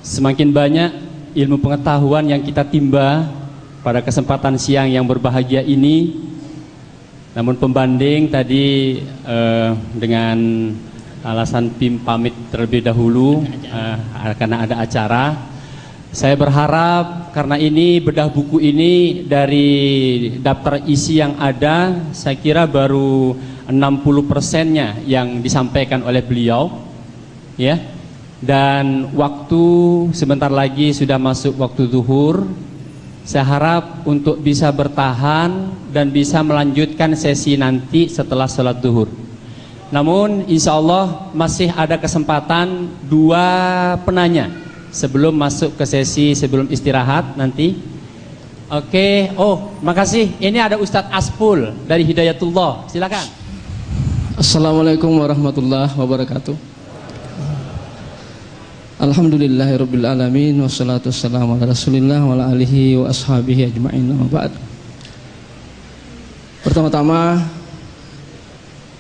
Semakin banyak ilmu pengetahuan yang kita timba pada kesempatan siang yang berbahagia ini. Namun pembanding tadi dengan alasan PIM pamit terlebih dahulu karena ada acara. Saya berharap karena ini bedah buku ini dari daftar isi yang ada, saya kira baru 60%-nya yang disampaikan oleh beliau, ya. Dan waktu sebentar lagi sudah masuk waktu zuhur. Saya harap untuk bisa bertahan dan bisa melanjutkan sesi nanti setelah sholat zuhur. Namun insya Allah masih ada kesempatan 2 penanya sebelum masuk ke sesi sebelum istirahat nanti. Oke, makasih. Ini ada Ustadz Aspul dari Hidayatullah. Silakan. Assalamualaikum warahmatullahi wabarakatuh. Alhamdulillahirabbil alamin wassalatu wassalamu ala Rasulillah wa ala alihi wa ashabihi ajmain. Ba'd. Pertama-tama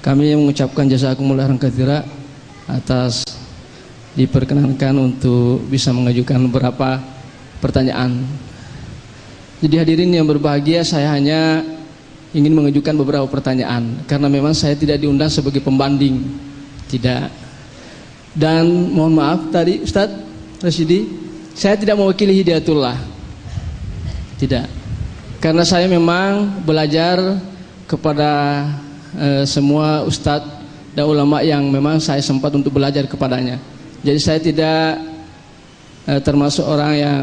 kami mengucapkan jazakumullah khairan katsira atas diperkenankan untuk bisa mengajukan beberapa pertanyaan. Jadi hadirin yang berbahagia, saya hanya ingin mengajukan beberapa pertanyaan karena memang saya tidak diundang sebagai pembanding, tidak. Dan mohon maaf tadi Ustadz Rasyidi, saya tidak mewakili Hidayatullah, tidak, karena saya memang belajar kepada semua Ustadz dan ulama yang memang saya sempat untuk belajar kepadanya. Jadi saya tidak termasuk orang yang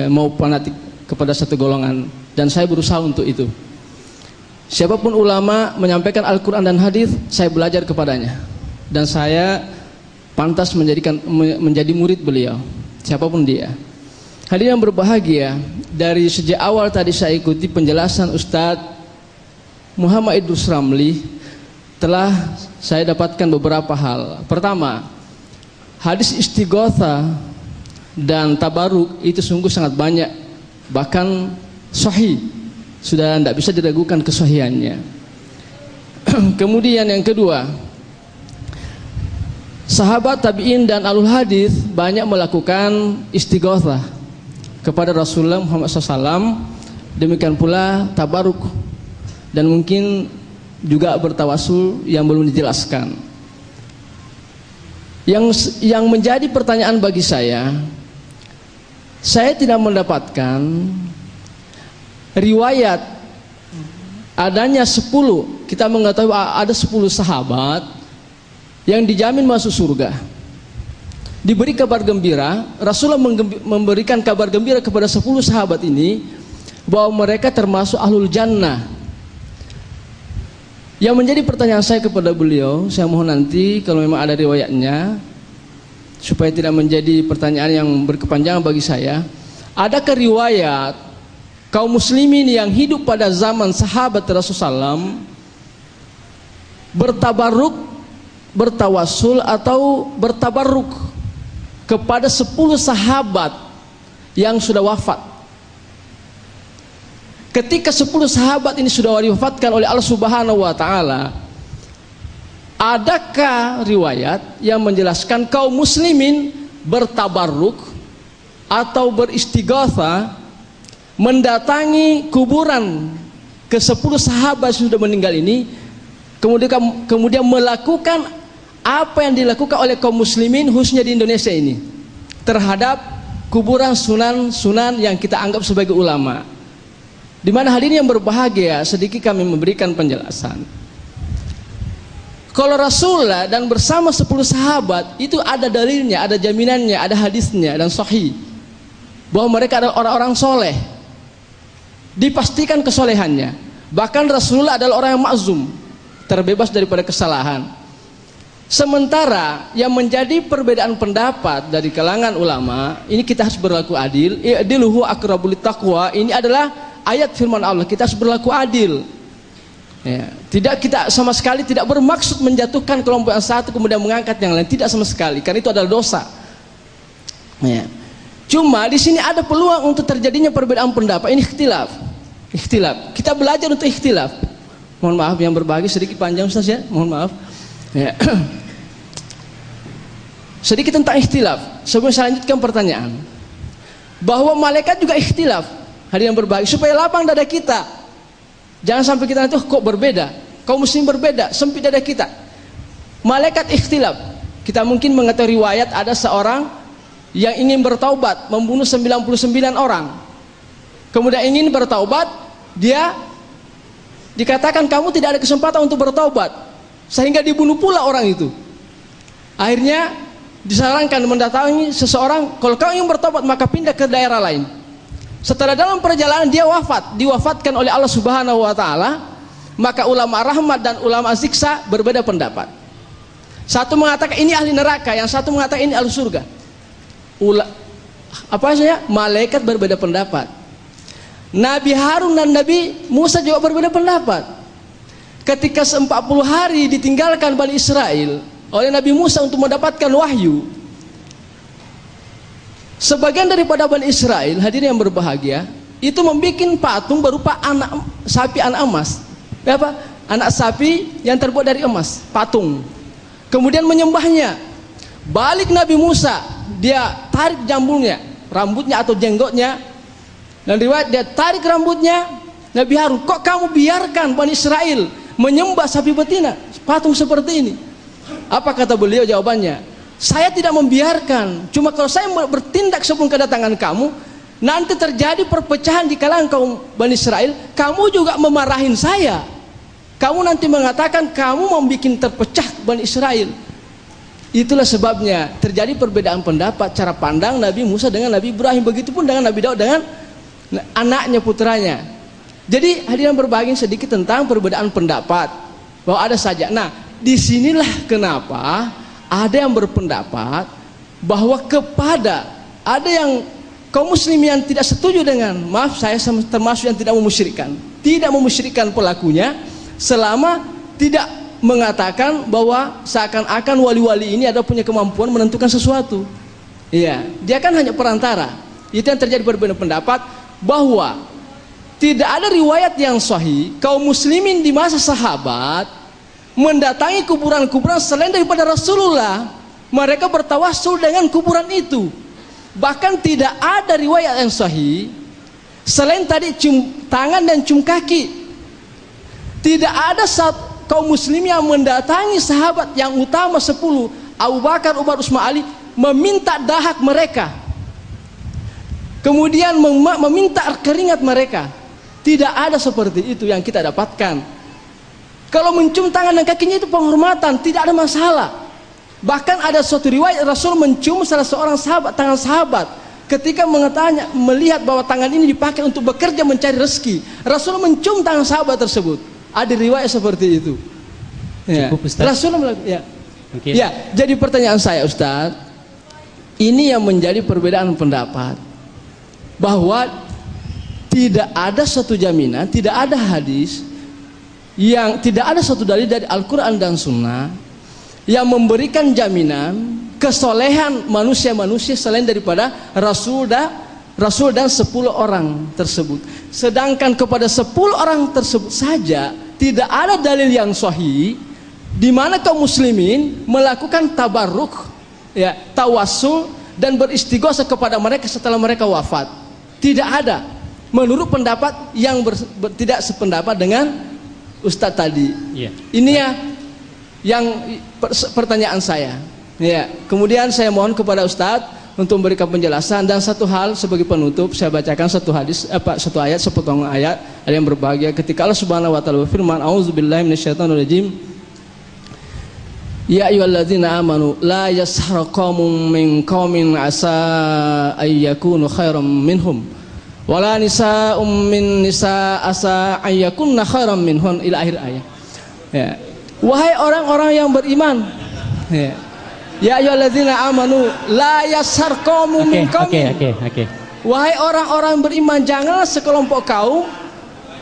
mau fanatik kepada satu golongan, dan saya berusaha untuk itu. Siapapun ulama menyampaikan Al-Quran dan hadis, saya belajar kepadanya, dan saya pantas menjadi murid beliau, siapapun dia. Hadirin yang berbahagia, dari sejak awal tadi saya ikuti penjelasan Ustadz Muhammad Idrus Ramli, telah saya dapatkan beberapa hal. Pertama, hadis istighotsah dan tabaruk itu sungguh sangat banyak, bahkan sahih, sudah tidak bisa diragukan kesahihannya. Kemudian yang kedua, sahabat tabi'in dan alul hadis banyak melakukan istighotsah kepada Rasulullah Muhammad SAW, demikian pula tabaruk, dan mungkin juga bertawasul yang belum dijelaskan. Yang menjadi pertanyaan bagi saya tidak mendapatkan riwayat adanya 10, kita mengetahui ada 10 sahabat yang dijamin masuk surga, diberi kabar gembira. Rasulullah memberikan kabar gembira kepada 10 sahabat ini bahwa mereka termasuk ahlul jannah. Yang menjadi pertanyaan saya kepada beliau, saya mohon nanti kalau memang ada riwayatnya, supaya tidak menjadi pertanyaan yang berkepanjangan bagi saya, adakah riwayat kaum muslimin yang hidup pada zaman sahabat Rasulullah SAW bertabaruk, bertawasul atau bertabaruk kepada 10 sahabat yang sudah wafat? Ketika 10 sahabat ini sudah diwafatkan oleh Allah Subhanahu wa Ta'ala, adakah riwayat yang menjelaskan kaum muslimin bertabaruk atau beristighotsah mendatangi kuburan ke 10 sahabat yang sudah meninggal ini, kemudian melakukan apa yang dilakukan oleh kaum muslimin khususnya di Indonesia ini terhadap kuburan sunan-sunan yang kita anggap sebagai ulama? Di mana hadirin yang berbahagia, sedikit kami memberikan penjelasan. Kalau Rasulullah dan bersama 10 sahabat itu ada dalilnya, ada jaminannya, ada hadisnya dan sahih bahwa mereka adalah orang-orang soleh, dipastikan kesolehannya. Bahkan Rasulullah adalah orang yang ma'zum, terbebas daripada kesalahan. Sementara yang menjadi perbedaan pendapat dari kalangan ulama, ini kita harus berlaku adil. I'diluhu aqrabu littaqwa, ini adalah ayat firman Allah, kita harus berlaku adil. Ya, kita sama sekali tidak bermaksud menjatuhkan kelompok yang satu kemudian mengangkat yang lain, tidak sama sekali, karena itu adalah dosa. Ya. Cuma di sini ada peluang untuk terjadinya perbedaan pendapat, ini ikhtilaf. Kita belajar untuk ikhtilaf. Mohon maaf yang berbagi sedikit panjang Ustaz ya, mohon maaf. Ya. sedikit tentang ikhtilaf sebelum saya lanjutkan pertanyaan. Bahwa malaikat juga ikhtilaf, hadirin berbagi, supaya lapang dada kita. Jangan sampai kita nanti kok berbeda, kaum muslim berbeda, sempit dada kita. Malaikat ikhtilaf. Kita mungkin mengetahui riwayat ada seorang yang ingin bertaubat, membunuh 99 orang. Kemudian ingin bertaubat, dia dikatakan kamu tidak ada kesempatan untuk bertaubat, sehingga dibunuh pula orang itu. Akhirnya disarankan mendatangi seseorang, kalau kau ingin bertobat maka pindah ke daerah lain. Setelah dalam perjalanan dia diwafatkan oleh Allah Subhanahu wa taala. Maka ulama rahmat dan ulama ziksa berbeda pendapat. Satu mengatakan ini ahli neraka, yang satu mengatakan ini ahli surga. Malaikat berbeda pendapat. Nabi Harun dan Nabi Musa juga berbeda pendapat. Ketika 40 hari ditinggalkan Bani Israel oleh Nabi Musa untuk mendapatkan wahyu, sebagian daripada Bani Israel, hadirin yang berbahagia, itu membuat patung berupa anak sapi, anak emas. Anak sapi yang terbuat dari emas, patung. Kemudian menyembahnya. Balik Nabi Musa, dia tarik jambulnya, rambutnya atau jenggotnya, dan riwayat dia tarik rambutnya. Nabi Harun, kok kamu biarkan Bani Israel menyembah sapi betina, patung seperti ini? Apa kata beliau? Jawabannya, saya tidak membiarkan, cuma kalau saya bertindak sebelum kedatangan kamu, nanti terjadi perpecahan di kalangan kaum Bani Israel, kamu juga memarahin saya. Kamu nanti mengatakan kamu membuat terpecah Bani Israel. Itulah sebabnya terjadi perbedaan pendapat cara pandang Nabi Musa dengan Nabi Ibrahim, begitupun dengan Nabi Daud dengan anaknya, putranya. Jadi hadirin berbahagia, sedikit tentang perbedaan pendapat bahwa ada saja. Nah, disinilah kenapa ada yang berpendapat bahwa ada yang kaum muslim yang tidak setuju dengan, maaf saya termasuk yang tidak memusyrikkan pelakunya, selama tidak mengatakan bahwa seakan-akan wali-wali ini ada punya kemampuan menentukan sesuatu. Iya, dia kan hanya perantara. Itu yang terjadi perbedaan pendapat, bahwa tidak ada riwayat yang sahih kaum muslimin di masa sahabat mendatangi kuburan-kuburan selain daripada Rasulullah. Mereka bertawassul dengan kuburan itu. Bahkan tidak ada riwayat yang sahih selain tadi cium tangan dan cium kaki. Tidak ada kaum muslim yang mendatangi sahabat yang utama 10, Abu Bakar, Umar, Utsman, Ali, meminta dahak mereka, kemudian meminta keringat mereka. Tidak ada seperti itu yang kita dapatkan. Kalau mencium tangan dan kakinya itu penghormatan, tidak ada masalah. Bahkan ada suatu riwayat Rasul mencium salah seorang sahabat, tangan sahabat, ketika melihat bahwa tangan ini dipakai untuk bekerja mencari rezeki. Rasul mencium tangan sahabat tersebut. Ada riwayat seperti itu. Ya. Cukup, Ustaz. Rasul ya. Okay. Ya, jadi pertanyaan saya, Ustaz, ini yang menjadi perbedaan pendapat, bahwa tidak ada suatu jaminan, tidak ada hadis, yang tidak ada suatu dalil dari Al-Quran dan Sunnah yang memberikan jaminan kesolehan manusia-manusia selain daripada Rasul dan 10 orang tersebut. Sedangkan kepada 10 orang tersebut saja tidak ada dalil yang sahih di mana kaum muslimin melakukan tabarruk, ya, tawassul dan beristighosa kepada mereka setelah mereka wafat. Tidak ada, menurut pendapat yang tidak sependapat dengan Ustadz tadi. Yeah. Ini ya yang pertanyaan saya. Ya, kemudian saya mohon kepada Ustadz untuk memberikan penjelasan, dan satu hal sebagai penutup saya bacakan satu ayat, sepotong ayat yang berbahagia ketika Allah Subhanahu wa taala berfirman, auzubillahi minasyaitonirrajim, ya ayyuhalladzina amanu la yashhar qaumun min qaumin asa ayyakunu khairam minhum wala nisa'um min nisa asa ayyakunna khairam minhun, ila akhir ayat. Ya. Wahai orang-orang yang beriman, ya, ya ayyuhalladzina amanu la yashhar qaumun min qaumin. Oke. Wahai orang-orang beriman, janganlah sekelompok kaum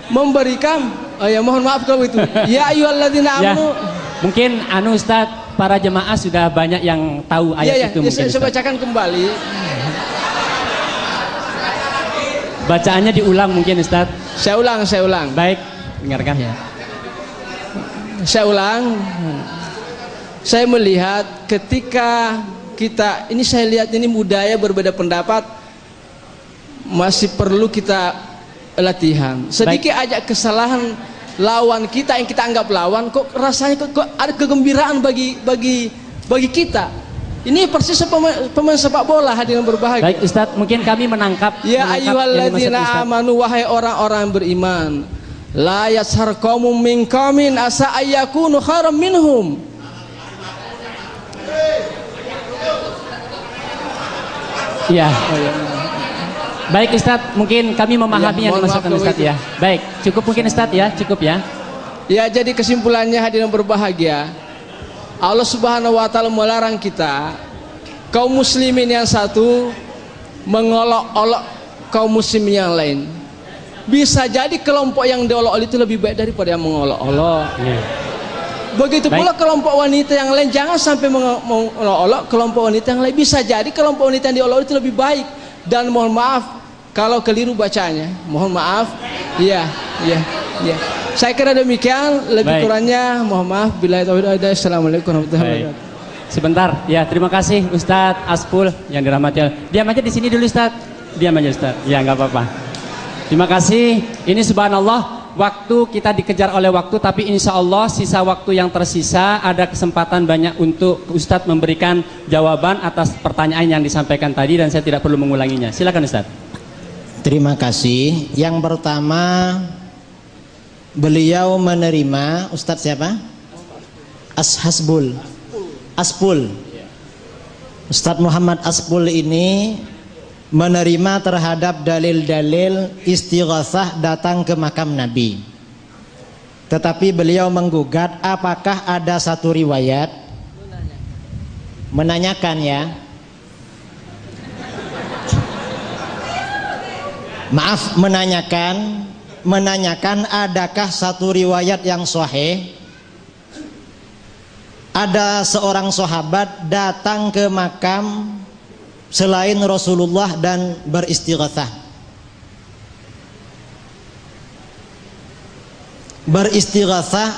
memberikan, oh ya, mohon maaf kalau itu. Ya ayyuhalladzina amanu. Ya, mungkin Ustaz, para jemaah sudah banyak yang tahu ayat itu. Ya, saya bacakan kembali. Bacaannya diulang mungkin Ustaz. Saya ulang. Baik, dengarkan ya. Saya ulang. Saya melihat ketika kita, ini saya lihat ini budaya berbeda pendapat masih perlu kita latihan. Sedikit aja kesalahan lawan kita yang kita anggap lawan, kok rasanya kok ada kegembiraan bagi kita. Ini persis pemain sepak bola, hadirin berbahagia. Baik Ustadz, mungkin kami menangkap. Ya ayyuhalladzina amanu, wahai orang-orang beriman, la yashar qaumun min qaumin asa ayyakunu khairan minhum. Iya. Baik Ustadz, mungkin kami memahami yang dimaksudkan Ustadz ya. Baik, cukup mungkin Ustadz ya, cukup ya. Ya, jadi kesimpulannya hadirin berbahagia, Allah Subhanahu wa taala melarang kita kaum muslimin yang satu mengolok-olok kaum muslimin yang lain. Bisa jadi kelompok yang diolok-olok itu lebih baik daripada yang mengolok-olok. Begitu pula kelompok wanita yang lain, jangan sampai mengolok-olok kelompok wanita yang lain. Bisa jadi kelompok wanita yang diolok itu lebih baik. Dan mohon maaf kalau keliru bacanya, mohon maaf. Iya. Saya kira demikian, lebih kurangnya mohon maaf. Billahi taufiq. Assalamualaikum warahmatullahi wabarakatuh. Sebentar, ya terima kasih Ustadz Aspul yang dirahmati Allah. Diam aja di sini dulu Ustadz. Diam aja Ustadz. Ya nggak apa-apa. Terima kasih. Ini subhanallah, waktu kita dikejar oleh waktu, tapi insya Allah sisa waktu yang tersisa ada kesempatan banyak untuk Ustadz memberikan jawaban atas pertanyaan yang disampaikan tadi, dan saya tidak perlu mengulanginya. Silakan Ustadz. Terima kasih. Yang pertama, beliau menerima Ustadz siapa? Aspul. Ustadz Muhammad Aspul ini menerima terhadap dalil-dalil istighatsah datang ke makam Nabi. Tetapi beliau menggugat apakah ada satu riwayat, menanyakan ya, maaf, menanyakan adakah satu riwayat yang sahih ada seorang sahabat datang ke makam selain Rasulullah dan beristighatsah. Beristighatsah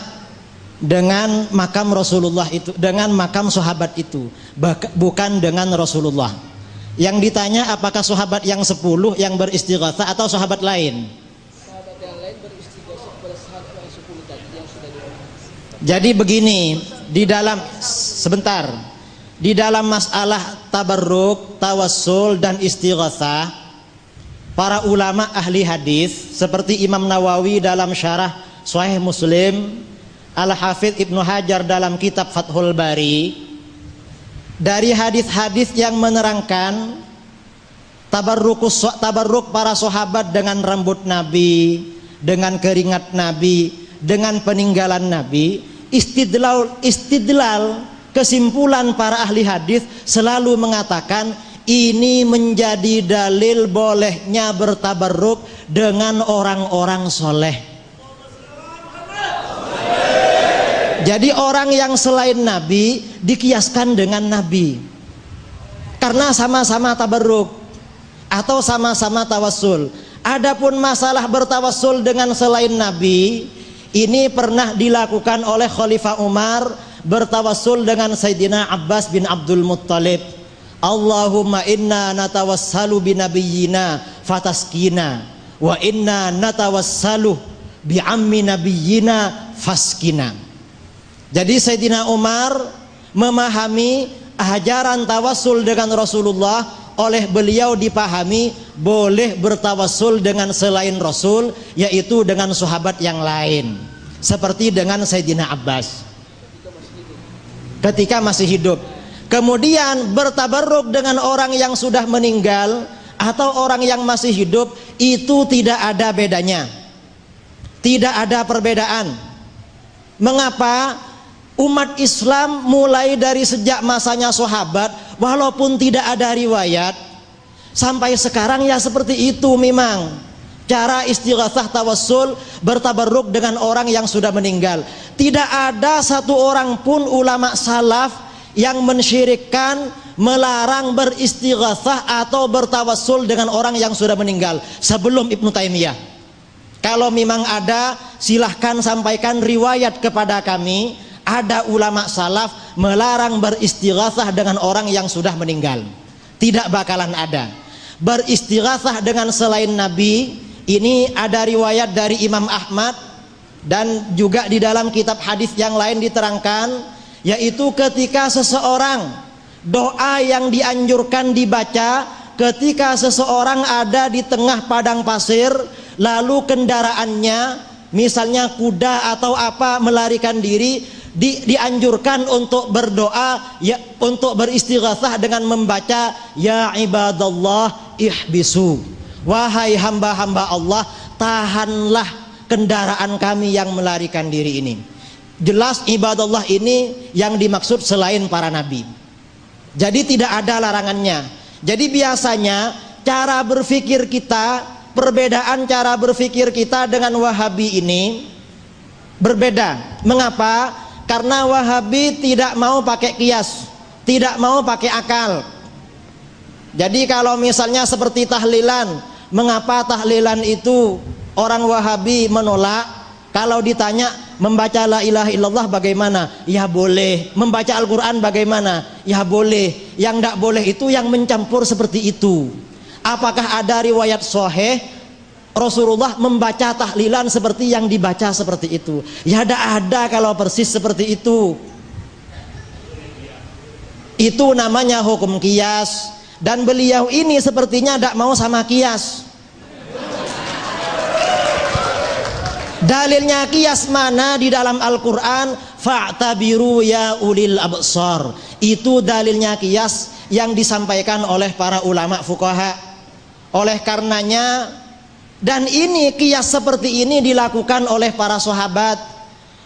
dengan makam Rasulullah itu, dengan makam sahabat itu, bukan dengan Rasulullah. Yang ditanya apakah sahabat yang 10 yang beristighatsah atau sahabat lain? Sahabat yang lain beristighatsah kepada sahabat yang 10 tadi yang sudah diomongkan. Jadi begini, di dalam masalah tabarruk, tawassul dan istighatsah, para ulama ahli hadis seperti Imam Nawawi dalam syarah Sahih Muslim, Al-Hafidz Ibnu Hajar dalam kitab Fathul Bari, dari hadis-hadis yang menerangkan tabarruk para sahabat dengan rambut Nabi, dengan keringat Nabi, dengan peninggalan Nabi, istidlal kesimpulan para ahli hadis selalu mengatakan ini menjadi dalil bolehnya bertabarruk dengan orang-orang soleh. Jadi orang yang selain Nabi dikiaskan dengan Nabi karena sama-sama tabarruk atau sama-sama tawassul. Adapun masalah bertawassul dengan selain Nabi, ini pernah dilakukan oleh Khalifah Umar, bertawassul dengan Sayyidina Abbas bin Abdul Muttalib. Allahumma inna natawassalu binabiyyina fataskina wa inna natawassalu bi ammi nabiyyina faskina. Jadi Sayyidina Umar memahami ajaran tawassul dengan Rasulullah, oleh beliau dipahami boleh bertawassul dengan selain Rasul, yaitu dengan sahabat yang lain, seperti dengan Sayyidina Abbas ketika masih hidup. Kemudian bertabarruk dengan orang yang sudah meninggal atau orang yang masih hidup, itu tidak ada bedanya, tidak ada perbedaan. Mengapa? Umat Islam mulai dari sejak masanya sahabat, walaupun tidak ada riwayat, sampai sekarang ya seperti itu memang cara istighatsah tawassul, bertabarruk dengan orang yang sudah meninggal. Tidak ada satu orang pun ulama salaf yang mensyirikkan, melarang beristighatsah atau bertawassul dengan orang yang sudah meninggal sebelum Ibnu Taimiyah. Kalau memang ada, silahkan sampaikan riwayat kepada kami ada ulama salaf melarang beristighatsah dengan orang yang sudah meninggal. Tidak bakalan ada. Beristighatsah dengan selain Nabi, ini ada riwayat dari Imam Ahmad dan juga di dalam kitab hadis yang lain diterangkan, yaitu ketika seseorang, doa yang dianjurkan dibaca ketika seseorang ada di tengah padang pasir, lalu kendaraannya misalnya kuda atau apa melarikan diri, dianjurkan untuk berdoa, ya, untuk beristighatsah dengan membaca ya ibadallah ihbisu, wahai hamba-hamba Allah, tahanlah kendaraan kami yang melarikan diri ini. Jelas ibadallah ini yang dimaksud selain para nabi. Jadi tidak ada larangannya. Jadi biasanya cara berpikir kita, perbedaan cara berpikir kita dengan Wahabi ini berbeda. Mengapa? Karena Wahabi tidak mau pakai kias, tidak mau pakai akal. Jadi kalau misalnya seperti tahlilan, mengapa tahlilan itu orang Wahabi menolak? Kalau ditanya membaca la ilaha illallah bagaimana? Ya boleh. Membaca Al-Quran bagaimana? Ya boleh. Yang tidak boleh itu yang mencampur seperti itu. Apakah ada riwayat sahih Rasulullah membaca tahlilan seperti yang dibaca seperti itu? Ya ada kalau persis seperti itu. Itu namanya hukum qiyas. Dan beliau ini sepertinya tidak mau sama qiyas. Dalilnya qiyas mana di dalam Al-Quran? Fa'tabiru ya ulil absar. Itu dalilnya qiyas yang disampaikan oleh para ulama fuqaha. Oleh karenanya, dan ini qiyas seperti ini dilakukan oleh para sahabat.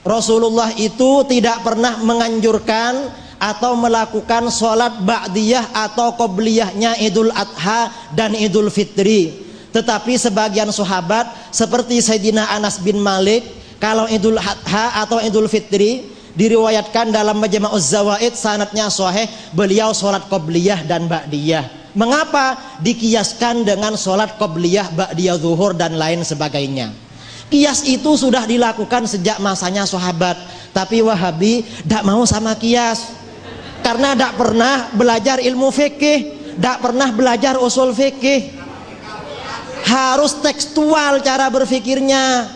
Rasulullah itu tidak pernah menganjurkan atau melakukan sholat ba'diyah atau qobliyahnya Idul Adha dan Idul Fitri. Tetapi sebagian sahabat seperti Sayyidina Anas bin Malik, kalau Idul Adha atau Idul Fitri diriwayatkan dalam Majma'uz Zawaid, sanadnya sahih, beliau sholat qobliyah dan ba'diyah. Mengapa dikiaskan dengan sholat qobliyah, ba'diyah, zuhur dan lain sebagainya? Kias itu sudah dilakukan sejak masanya sahabat. Tapi Wahabi tidak mau sama kias, karena tidak pernah belajar ilmu fikih, tidak pernah belajar usul fikih. Harus tekstual cara berfikirnya.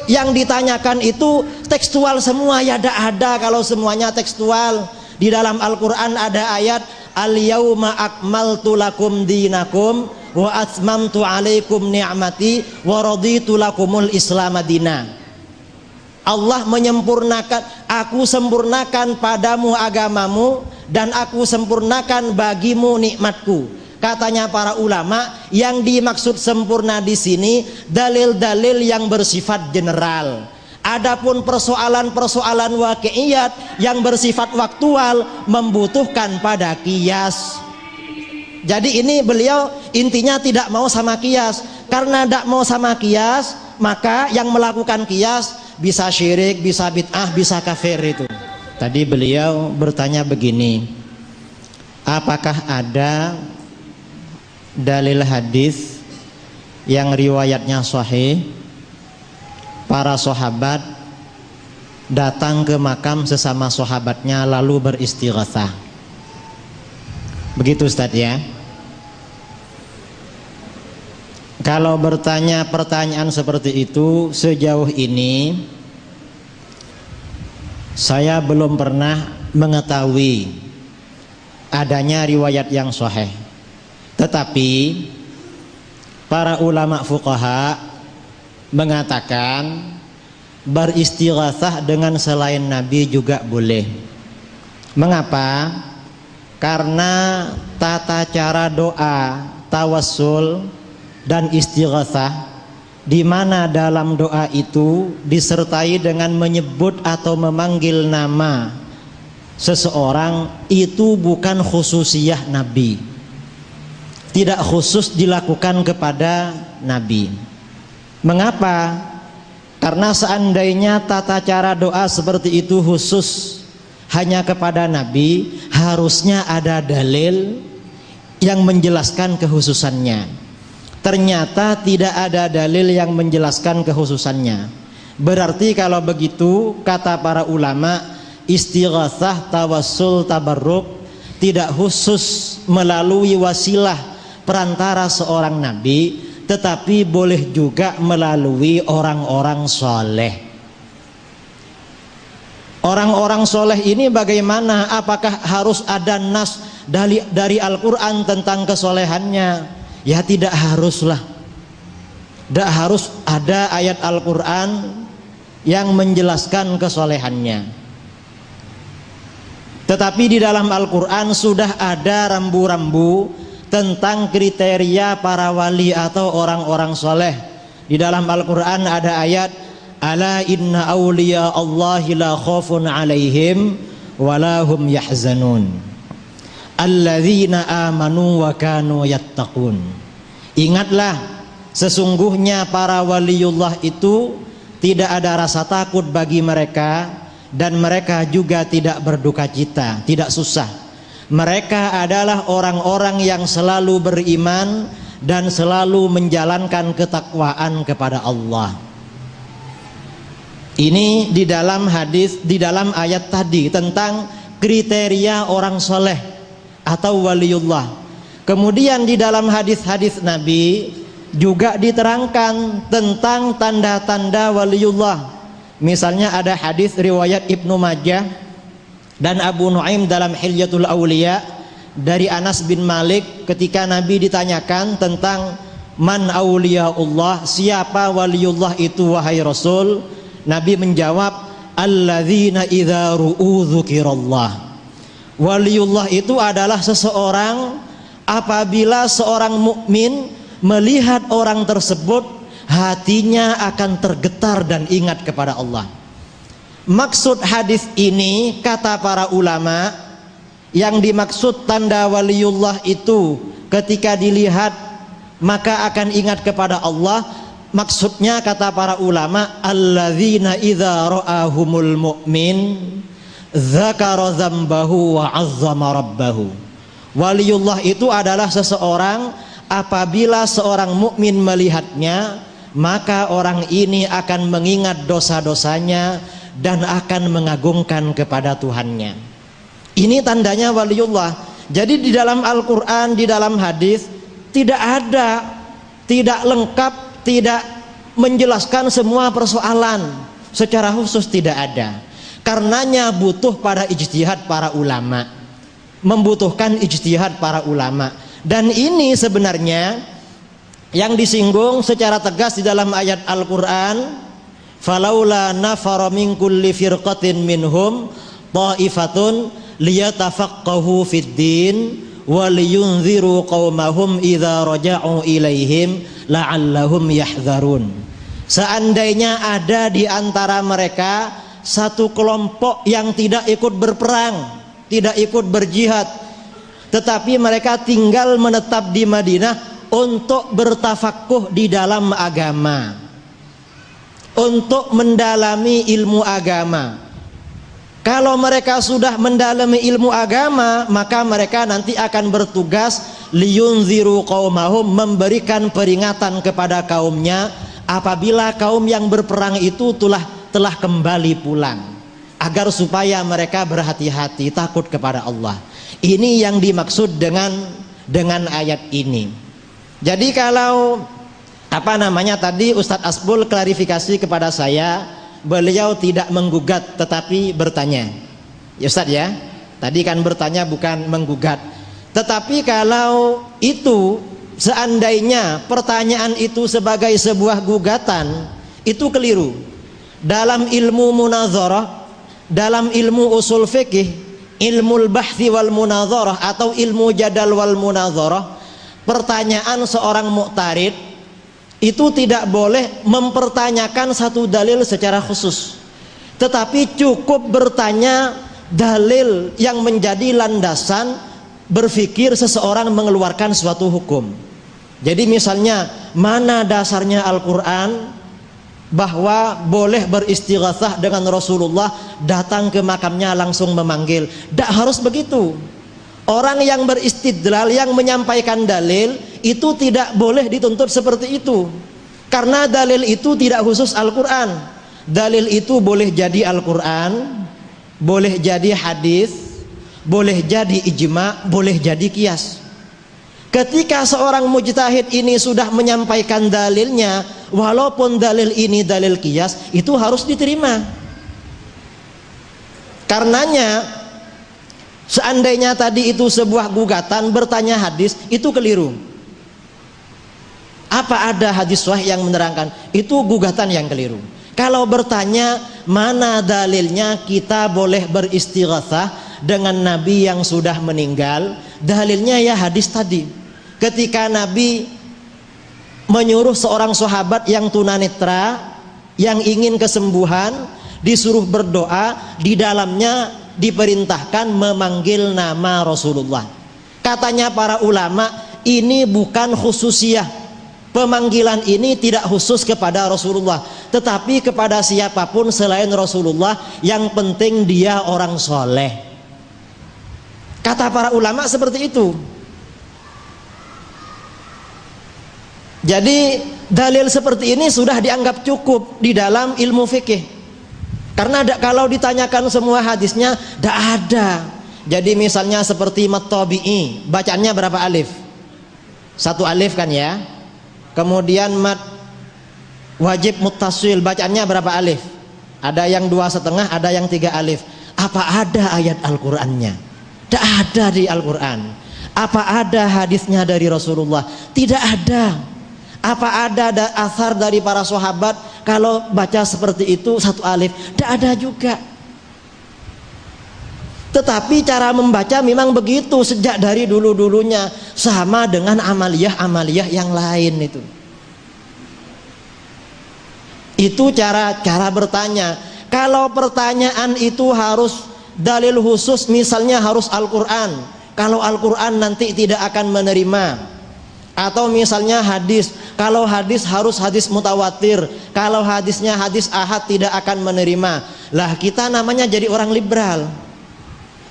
Yang ditanyakan itu tekstual semua. Ya tidak ada kalau semuanya tekstual. Di dalam Al-Quran ada ayat al-yauma akmaltu lakum dinakum wa atmamtu alaikum ni'mati wa raditu lakumul islam madina. Allah menyempurnakan, aku sempurnakan padamu agamamu dan aku sempurnakan bagimu nikmatku. Katanya para ulama, yang dimaksud sempurna di sini dalil-dalil yang bersifat general. Adapun persoalan-persoalan waqi'iyat yang bersifat waktual membutuhkan pada qiyas. Jadi ini beliau intinya tidak mau sama qiyas. Karena tidak mau sama qiyas, maka yang melakukan qiyas bisa syirik, bisa bid'ah, bisa kafir itu. Tadi beliau bertanya begini, apakah ada dalil hadis yang riwayatnya sahih para sahabat datang ke makam sesama sahabatnya lalu beristighatsah? Begitu Ustaz ya. Kalau bertanya pertanyaan seperti itu, sejauh ini saya belum pernah mengetahui adanya riwayat yang sahih. Tetapi para ulama fuqaha mengatakan beristighatsah dengan selain Nabi juga boleh. Mengapa? Karena tata cara doa, tawassul dan istighatsah, di mana dalam doa itu disertai dengan menyebut atau memanggil nama seseorang, itu bukan khususiyah Nabi. Tidak khusus dilakukan kepada Nabi. Mengapa? Karena seandainya tata cara doa seperti itu khusus hanya kepada Nabi, harusnya ada dalil yang menjelaskan kekhususannya. Ternyata tidak ada dalil yang menjelaskan kekhususannya. Berarti kalau begitu, kata para ulama, istighatsah, tawassul, tabarruk tidak khusus melalui wasilah perantara seorang nabi, tetapi boleh juga melalui orang-orang soleh. Orang-orang soleh ini bagaimana? Apakah harus ada nas dari Al-Quran tentang kesolehannya? Ya tidak haruslah. Tidak harus ada ayat Al-Quran yang menjelaskan kesolehannya. Tetapi di dalam Al-Quran sudah ada rambu-rambu tentang kriteria para wali atau orang-orang soleh. Di dalam Al-Quran ada ayat, ala inna awliya Allahi la khawfun alaihim walahum yahzanun alladzina amanu wa kanu yattaqun. Ingatlah, sesungguhnya para waliullah itu tidak ada rasa takut bagi mereka, dan mereka juga tidak berduka cita, tidak susah. Mereka adalah orang-orang yang selalu beriman dan selalu menjalankan ketakwaan kepada Allah. Ini di dalam hadis, di dalam ayat tadi tentang kriteria orang soleh atau waliullah. Kemudian di dalam hadis-hadis Nabi juga diterangkan tentang tanda-tanda waliullah. Misalnya ada hadis riwayat Ibnu Majah dan Abu Nuaim dalam Hilyatul Auliya dari Anas bin Malik, ketika Nabi ditanyakan tentang man auliyaullah, siapa waliullah itu wahai Rasul, Nabi menjawab, alladzina idza ru'u dzukirallah. Waliullah itu adalah seseorang apabila seorang mukmin melihat orang tersebut, hatinya akan tergetar dan ingat kepada Allah. Maksud hadis ini, kata para ulama, yang dimaksud tanda waliullah itu ketika dilihat maka akan ingat kepada Allah. Maksudnya, kata para ulama, alladzina idza ra'ahumul mu'min dzakara dzambahu wa 'azzama rabbahu. Waliullah itu adalah seseorang apabila seorang mukmin melihatnya, maka orang ini akan mengingat dosa-dosanya dan akan mengagungkan kepada Tuhannya. Ini tandanya waliullah. Jadi di dalam Al-Quran, di dalam hadis tidak ada, tidak lengkap, tidak menjelaskan semua persoalan secara khusus, tidak ada. Karenanya butuh pada ijtihad para ulama, membutuhkan ijtihad para ulama. Dan ini sebenarnya yang disinggung secara tegas di dalam ayat Al-Quran, falaula nafara min kulli firqatin minhum ta'ifatun liyatafaqahu fid din wa liyunziru qaumahum idza raja'u ilaihim la'allahum yahdzarun. Seandainya ada di antara mereka satu kelompok yang tidak ikut berperang, tidak ikut berjihad, tetapi mereka tinggal menetap di Madinah untuk bertafakuh di dalam agama, untuk mendalami ilmu agama. Kalau mereka sudah mendalami ilmu agama, maka mereka nanti akan bertugas liyunziru qaumahum, memberikan peringatan kepada kaumnya apabila kaum yang berperang itu telah kembali pulang, agar supaya mereka berhati-hati, takut kepada Allah. Ini yang dimaksud dengan ayat ini. Jadi kalau tadi Ustadz Asbul klarifikasi kepada saya, beliau tidak menggugat tetapi bertanya. Ya Ustadz ya, tadi kan bertanya bukan menggugat. Tetapi kalau itu seandainya pertanyaan itu sebagai sebuah gugatan, itu keliru. Dalam ilmu munazarah, dalam ilmu usul fikih, ilmu bahthi wal munazarah atau ilmu jadal wal munazarah, pertanyaan seorang muqtarid itu tidak boleh mempertanyakan satu dalil secara khusus, tetapi cukup bertanya dalil yang menjadi landasan berpikir seseorang mengeluarkan suatu hukum. Jadi misalnya, mana dasarnya Al-Quran bahwa boleh beristighatsah dengan Rasulullah, datang ke makamnya langsung memanggil? Tidak harus begitu. Orang yang beristidlal, yang menyampaikan dalil, itu tidak boleh dituntut seperti itu, karena dalil itu tidak khusus Al-Quran. dalil itu boleh jadi Al-Quran, boleh jadi hadis, boleh jadi ijma, boleh jadi qiyas. Ketika seorang mujtahid ini sudah menyampaikan dalilnya, walaupun dalil ini dalil qiyas, itu harus diterima. Karenanya seandainya tadi itu sebuah gugatan bertanya hadis, itu keliru. Apa ada hadis sahih yang menerangkan? Itu gugatan yang keliru. Kalau bertanya mana dalilnya kita boleh beristighatsah dengan nabi yang sudah meninggal, dalilnya ya hadis tadi. Ketika Nabi menyuruh seorang sahabat yang tunanetra, yang ingin kesembuhan, disuruh berdoa, di dalamnya diperintahkan memanggil nama Rasulullah. Katanya para ulama, ini bukan khususiyah. Pemanggilan ini tidak khusus kepada Rasulullah, tetapi kepada siapapun selain Rasulullah, yang penting dia orang soleh. Kata para ulama seperti itu. Jadi dalil seperti ini sudah dianggap cukup di dalam ilmu fikih. Karena kalau ditanyakan semua hadisnya, tidak ada. Jadi misalnya seperti mat-tabi'i, bacaannya berapa alif? 1 alif kan ya. Kemudian mat wajib muttasil, bacaannya berapa alif? Ada yang 2,5, ada yang 3 alif. Apa ada ayat Al-Qur'annya? Tidak ada di Al-Qur'an. Apa ada hadisnya dari Rasulullah? Tidak ada. Apa ada asar dari para sahabat kalau baca seperti itu 1 alif? Tidak ada juga. Tetapi cara membaca memang begitu sejak dari dulu-dulunya, sama dengan amaliyah-amaliyah yang lain itu. Itu cara bertanya. Kalau pertanyaan itu harus dalil khusus, misalnya harus Al-Quran. Kalau Al-Quran nanti tidak akan menerima. Atau misalnya hadis, kalau hadis harus hadis mutawatir, kalau hadisnya hadis ahad tidak akan menerima. Lah kita namanya jadi orang liberal.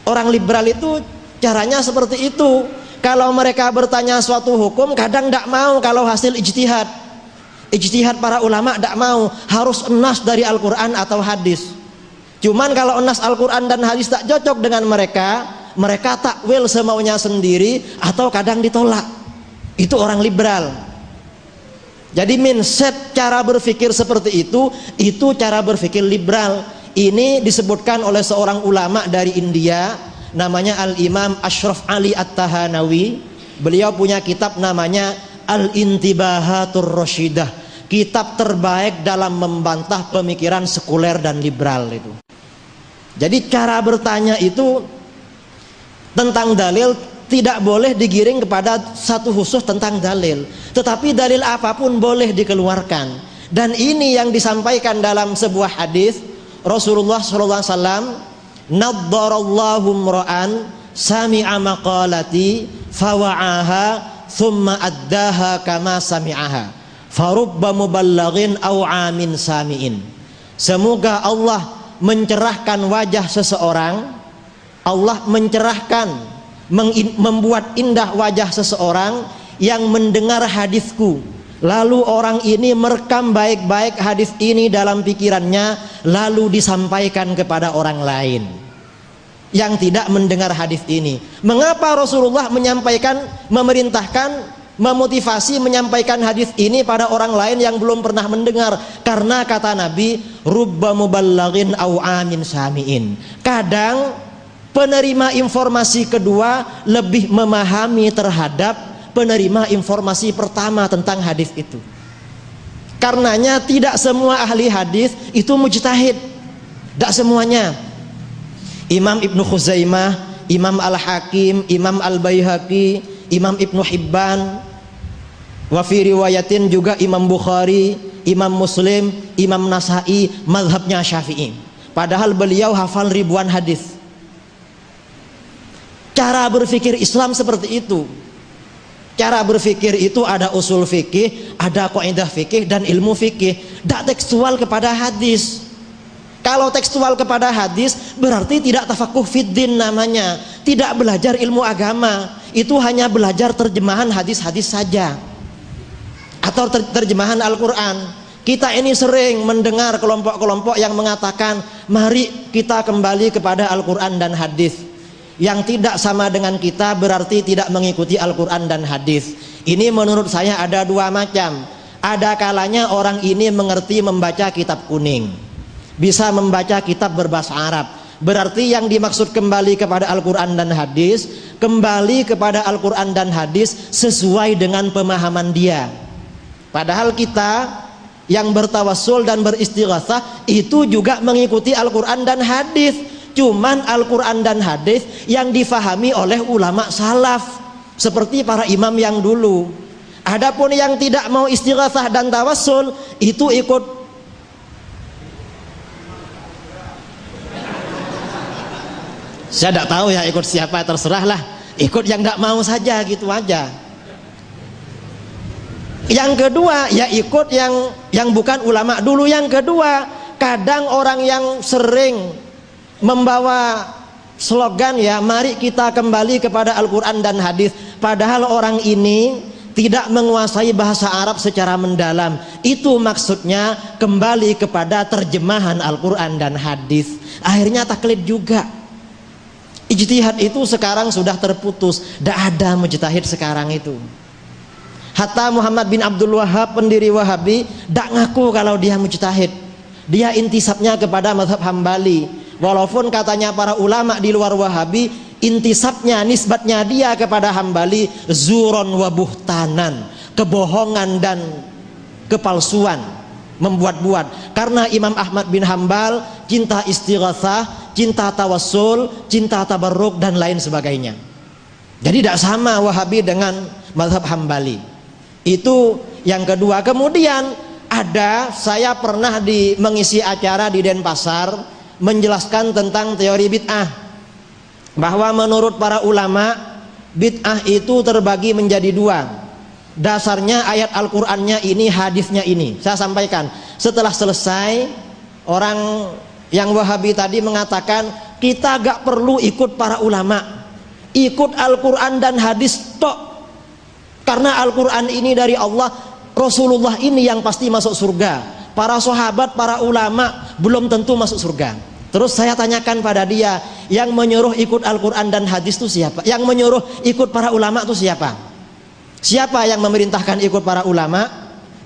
Orang liberal itu caranya seperti itu. Kalau mereka bertanya suatu hukum, kadang tidak mau kalau hasil ijtihad. Ijtihad para ulama tidak mau, harus nas dari Al-Quran atau hadis. Cuman kalau nas Al-Quran dan hadis tak cocok dengan mereka, mereka takwil semaunya sendiri atau kadang ditolak. Itu orang liberal. Jadi mindset cara berpikir seperti itu cara berpikir liberal. Ini disebutkan oleh seorang ulama dari India, namanya Al-Imam Ashraf Ali At-Tahanawi. Beliau punya kitab namanya Al-Intibahatur Rasyidah, kitab terbaik dalam membantah pemikiran sekuler dan liberal itu. Jadi cara bertanya itu tentang dalil tidak boleh digiring kepada satu khusus tentang dalil, tetapi dalil apapun boleh dikeluarkan. Dan ini yang disampaikan dalam sebuah hadis Rasulullah SAW, naddarallahu mra'an sami'a maqalati fawa'aha thumma addaha kama sami'aha farubba muballaghin aw amin sami'in. Semoga Allah mencerahkan wajah seseorang, Allah mencerahkan, membuat indah wajah seseorang yang mendengar hadisku, lalu orang ini merekam baik-baik hadis ini dalam pikirannya, lalu disampaikan kepada orang lain yang tidak mendengar hadis ini. Mengapa Rasulullah menyampaikan, memerintahkan, memotivasi menyampaikan hadis ini pada orang lain yang belum pernah mendengar? Karena kata Nabi, rubba muballaghin au amin sami'in. Kadang penerima informasi kedua lebih memahami terhadap penerima informasi pertama tentang hadis itu. Karenanya tidak semua ahli hadis itu mujtahid, tidak semuanya. Imam Ibnu Khuzaimah, Imam Al-Hakim, Imam Al-Baihaqi, Imam Ibnu Hibban, wa fi riwayatin juga Imam Bukhari, Imam Muslim, Imam Nasai, mazhabnya Syafi'i. Padahal beliau hafal ribuan hadis. Cara berpikir Islam seperti itu. Cara berpikir itu ada usul fikih, ada kaidah fikih dan ilmu fikih. Tidak tekstual kepada hadis. Kalau tekstual kepada hadis berarti tidak tafakuh fiddin namanya, tidak belajar ilmu agama. Itu hanya belajar terjemahan hadis-hadis saja atau terjemahan Al-Quran. Kita ini sering mendengar kelompok-kelompok yang mengatakan mari kita kembali kepada Al-Quran dan hadis. Yang tidak sama dengan kita berarti tidak mengikuti Al-Quran dan hadis. Ini menurut saya ada dua macam. Ada kalanya orang ini mengerti membaca kitab kuning, bisa membaca kitab berbahasa Arab. Berarti yang dimaksud kembali kepada Al-Quran dan hadis, kembali kepada Al-Quran dan hadis sesuai dengan pemahaman dia. Padahal kita yang bertawassul dan beristighatsah itu juga mengikuti Al-Quran dan hadis. Cuman Al-Quran dan hadis yang difahami oleh ulama salaf seperti para imam yang dulu. Adapun yang tidak mau istighatsah dan tawassul itu ikut saya tidak tahu ya, ikut siapa terserahlah, ikut yang tidak mau saja, gitu aja. Yang kedua ya ikut yang bukan ulama dulu. Yang kedua, kadang orang yang sering membawa slogan ya mari kita kembali kepada Al-Quran dan hadis, padahal orang ini tidak menguasai bahasa Arab secara mendalam. Itu maksudnya kembali kepada terjemahan Al-Quran dan hadis. Akhirnya taklid juga. Ijtihad itu sekarang sudah terputus, tidak ada mujtahid sekarang itu. Hatta Muhammad bin Abdul Wahhab, pendiri Wahabi, tidak ngaku kalau dia mujtahid. Dia intisabnya kepada mazhab Hambali. Walaupun katanya para ulama di luar Wahabi, intisabnya, nisbatnya dia kepada Hambali zuron wa buhtanan, kebohongan dan kepalsuan, membuat-buat. Karena Imam Ahmad bin Hambal cinta istighatsah, cinta tawassul, cinta tabarruk dan lain sebagainya. Jadi tidak sama Wahabi dengan mazhab Hambali. Itu yang kedua. Kemudian saya pernah mengisi acara di Denpasar menjelaskan tentang teori bid'ah, bahwa menurut para ulama bid'ah itu terbagi menjadi dua. Dasarnya ayat Al-Qur'annya ini, hadisnya ini. Saya sampaikan setelah selesai, orang yang Wahabi tadi mengatakan kita gak perlu ikut para ulama, ikut Al-Quran dan hadis tok. Karena Al-Quran ini dari Allah, Rasulullah ini yang pasti masuk surga. Para sahabat, para ulama belum tentu masuk surga. Terus saya tanyakan pada dia, yang menyuruh ikut Al-Quran dan hadis itu siapa? Yang menyuruh ikut para ulama itu siapa? Siapa yang memerintahkan ikut para ulama?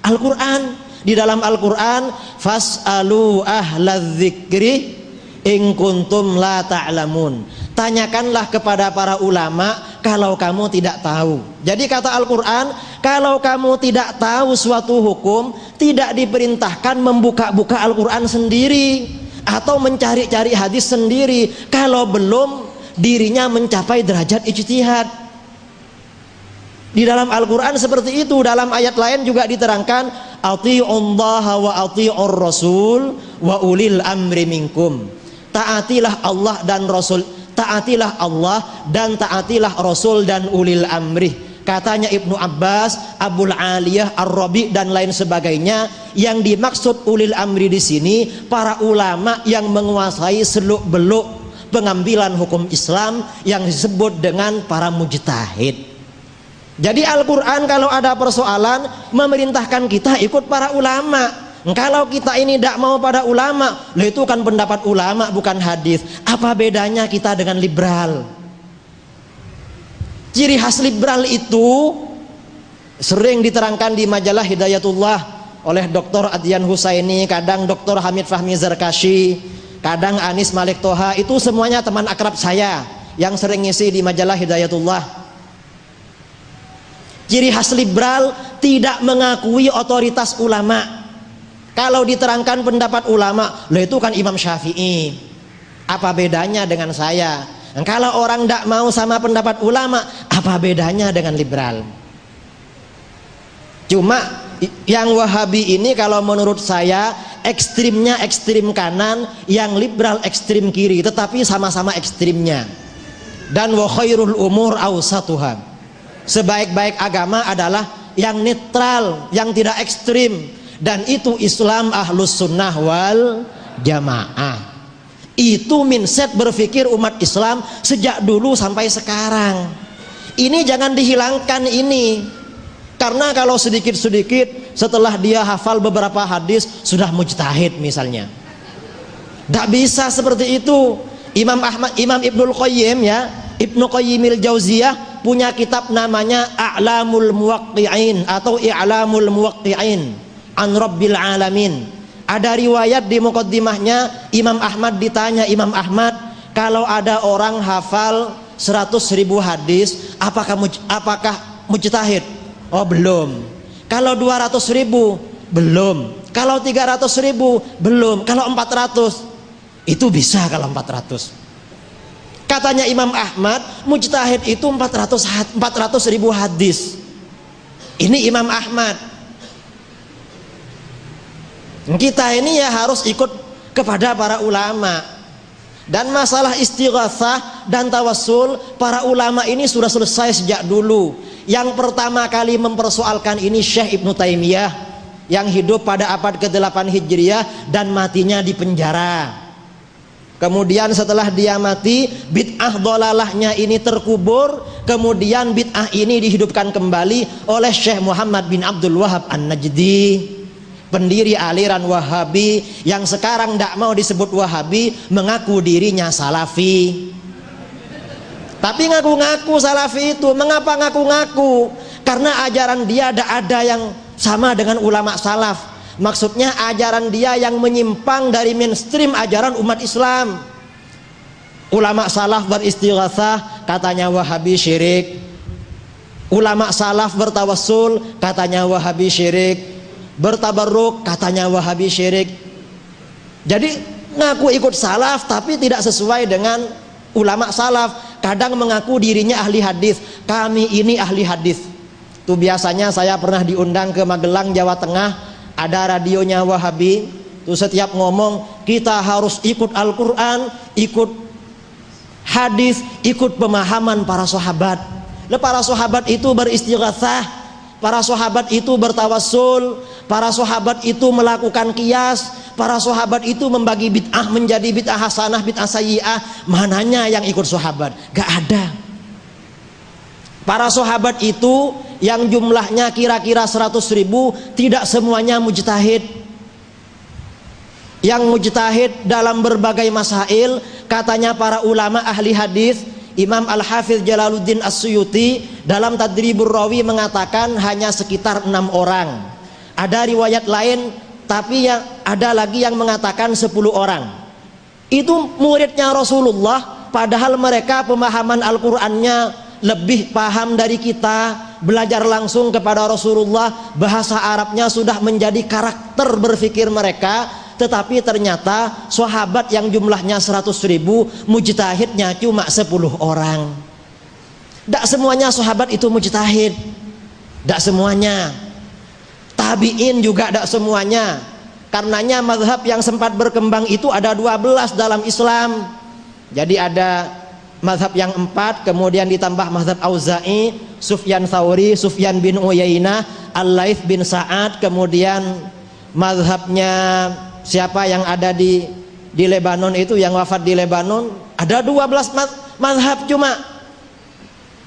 Al-Quran. Di dalam Al-Quran, fas'alu ahlal dzikri in kuntum la ta'lamun. Tanyakanlah kepada para ulama kalau kamu tidak tahu. Jadi kata Al-Quran, kalau kamu tidak tahu suatu hukum, tidak diperintahkan membuka-buka Al-Quran sendiri atau mencari-cari hadis sendiri kalau belum dirinya mencapai derajat ijtihad. Di dalam Al-Quran seperti itu. Dalam ayat lain juga diterangkan, ati'ullaha wa ati'ur rasul wa ulil amri minkum. Taatilah Allah dan Rasul, taatilah Allah dan taatilah Rasul dan ulil amri. Katanya Ibnu Abbas, Abul Aliyah, Ar-Rabi dan lain sebagainya, yang dimaksud ulil amri di sini para ulama yang menguasai seluk-beluk pengambilan hukum Islam yang disebut dengan para mujtahid. Jadi Al-Quran kalau ada persoalan memerintahkan kita ikut para ulama. Kalau kita ini tidak mau pada ulama, itu kan pendapat ulama bukan hadis. Apa bedanya kita dengan liberal? Ciri khas liberal itu sering diterangkan di majalah Hidayatullah oleh Dr. Adyan Husaini, kadang Dr. Hamid Fahmi Zarkashi, kadang Anis Malik Toha. Itu semuanya teman akrab saya yang sering ngisi di majalah Hidayatullah. Ciri khas liberal tidak mengakui otoritas ulama. Kalau diterangkan pendapat ulama, itu kan Imam Syafi'i. Apa bedanya dengan saya? Kalau orang tidak mau sama pendapat ulama, apa bedanya dengan liberal? Cuma yang Wahabi ini kalau menurut saya ekstrimnya ekstrim kanan, yang liberal ekstrim kiri, tetapi sama-sama ekstrimnya. Dan wa khairul umur awsatuha. Sebaik-baik agama adalah yang netral, yang tidak ekstrim. Dan itu Islam ahlus sunnah wal jamaah. Itu mindset berpikir umat Islam sejak dulu sampai sekarang. Ini jangan dihilangkan ini. Karena kalau sedikit-sedikit setelah dia hafal beberapa hadis sudah mujtahid misalnya. Tidak bisa seperti itu. Imam Ibnul Qayyim ya, Ibnu Qayyimil Jauziyah punya kitab namanya A'lamul Muwaqqi'in atau I'lamul Muwaqqi'in an Rabbil Alamin. Ada riwayat di muqaddimahnya, Imam Ahmad ditanya, Imam Ahmad, kalau ada orang hafal 100.000 hadis, apakah mujtahid? Oh belum. Kalau 200.000 belum. Kalau 300.000 belum. Kalau 400 itu bisa. Kalau 400 katanya Imam Ahmad, mujtahid itu 400.000 hadis. Ini Imam Ahmad. Kita ini ya harus ikut kepada para ulama. Dan masalah istighatsah dan tawassul, para ulama ini sudah selesai sejak dulu. Yang pertama kali mempersoalkan ini Syekh Ibnu Taimiyah yang hidup pada abad ke-8 Hijriah dan matinya di penjara. Kemudian setelah dia mati, bid'ah dolalahnya ini terkubur. Kemudian bid'ah ini dihidupkan kembali oleh Syekh Muhammad bin Abdul Wahab An-Najdi, pendiri aliran Wahabi yang sekarang tidak mau disebut Wahabi, mengaku dirinya Salafi. Tapi ngaku-ngaku Salafi itu. Mengapa ngaku-ngaku? Karena ajaran dia tidak ada yang sama dengan ulama salaf. Maksudnya ajaran dia yang menyimpang dari mainstream ajaran umat Islam. Ulama salaf beristighatsah, katanya Wahabi syirik. Ulama salaf bertawassul, katanya Wahabi syirik. Bertabarruk, katanya Wahabi syirik. Jadi ngaku ikut salaf tapi tidak sesuai dengan ulama salaf. Kadang mengaku dirinya ahli hadis. Kami ini ahli hadis. Itu biasanya saya pernah diundang ke Magelang, Jawa Tengah. Ada radionya Wahabi. Tuh setiap ngomong kita harus ikut Al-Quran, ikut hadis, ikut pemahaman para sahabat. Para sahabat itu beristighatsah, para sahabat itu bertawassul, para sahabat itu melakukan qiyas, para sahabat itu membagi bid'ah menjadi bid'ah hasanah, bid'ah sayyi'ah. Mananya yang ikut sahabat? Gak ada. Para sahabat itu yang jumlahnya kira-kira 100.000 tidak semuanya mujtahid. Yang mujtahid dalam berbagai masail, katanya para ulama ahli hadis, Imam Al-Hafidz Jalaluddin As-Suyuti dalam Tadribur Rawi mengatakan hanya sekitar 6 orang. Ada riwayat lain tapi yang ada lagi yang mengatakan 10 orang. Itu muridnya Rasulullah, padahal mereka pemahaman Al-Qur'annya lebih paham dari kita, belajar langsung kepada Rasulullah, bahasa Arabnya sudah menjadi karakter berpikir mereka. Tetapi ternyata sahabat yang jumlahnya 100.000, mujtahidnya cuma 10 orang. Tidak semuanya sahabat itu mujtahid, tidak semuanya. Tabi'in juga tidak semuanya. Karenanya mazhab yang sempat berkembang itu ada 12 dalam Islam. Jadi ada mazhab yang 4, kemudian ditambah mazhab Auza'i, Sufyan Tsauri, Sufyan bin Uyainah, Al-Laits bin Sa'ad, kemudian mazhabnya siapa yang ada di Lebanon itu, yang wafat di Lebanon, ada 12 mazhab. Cuma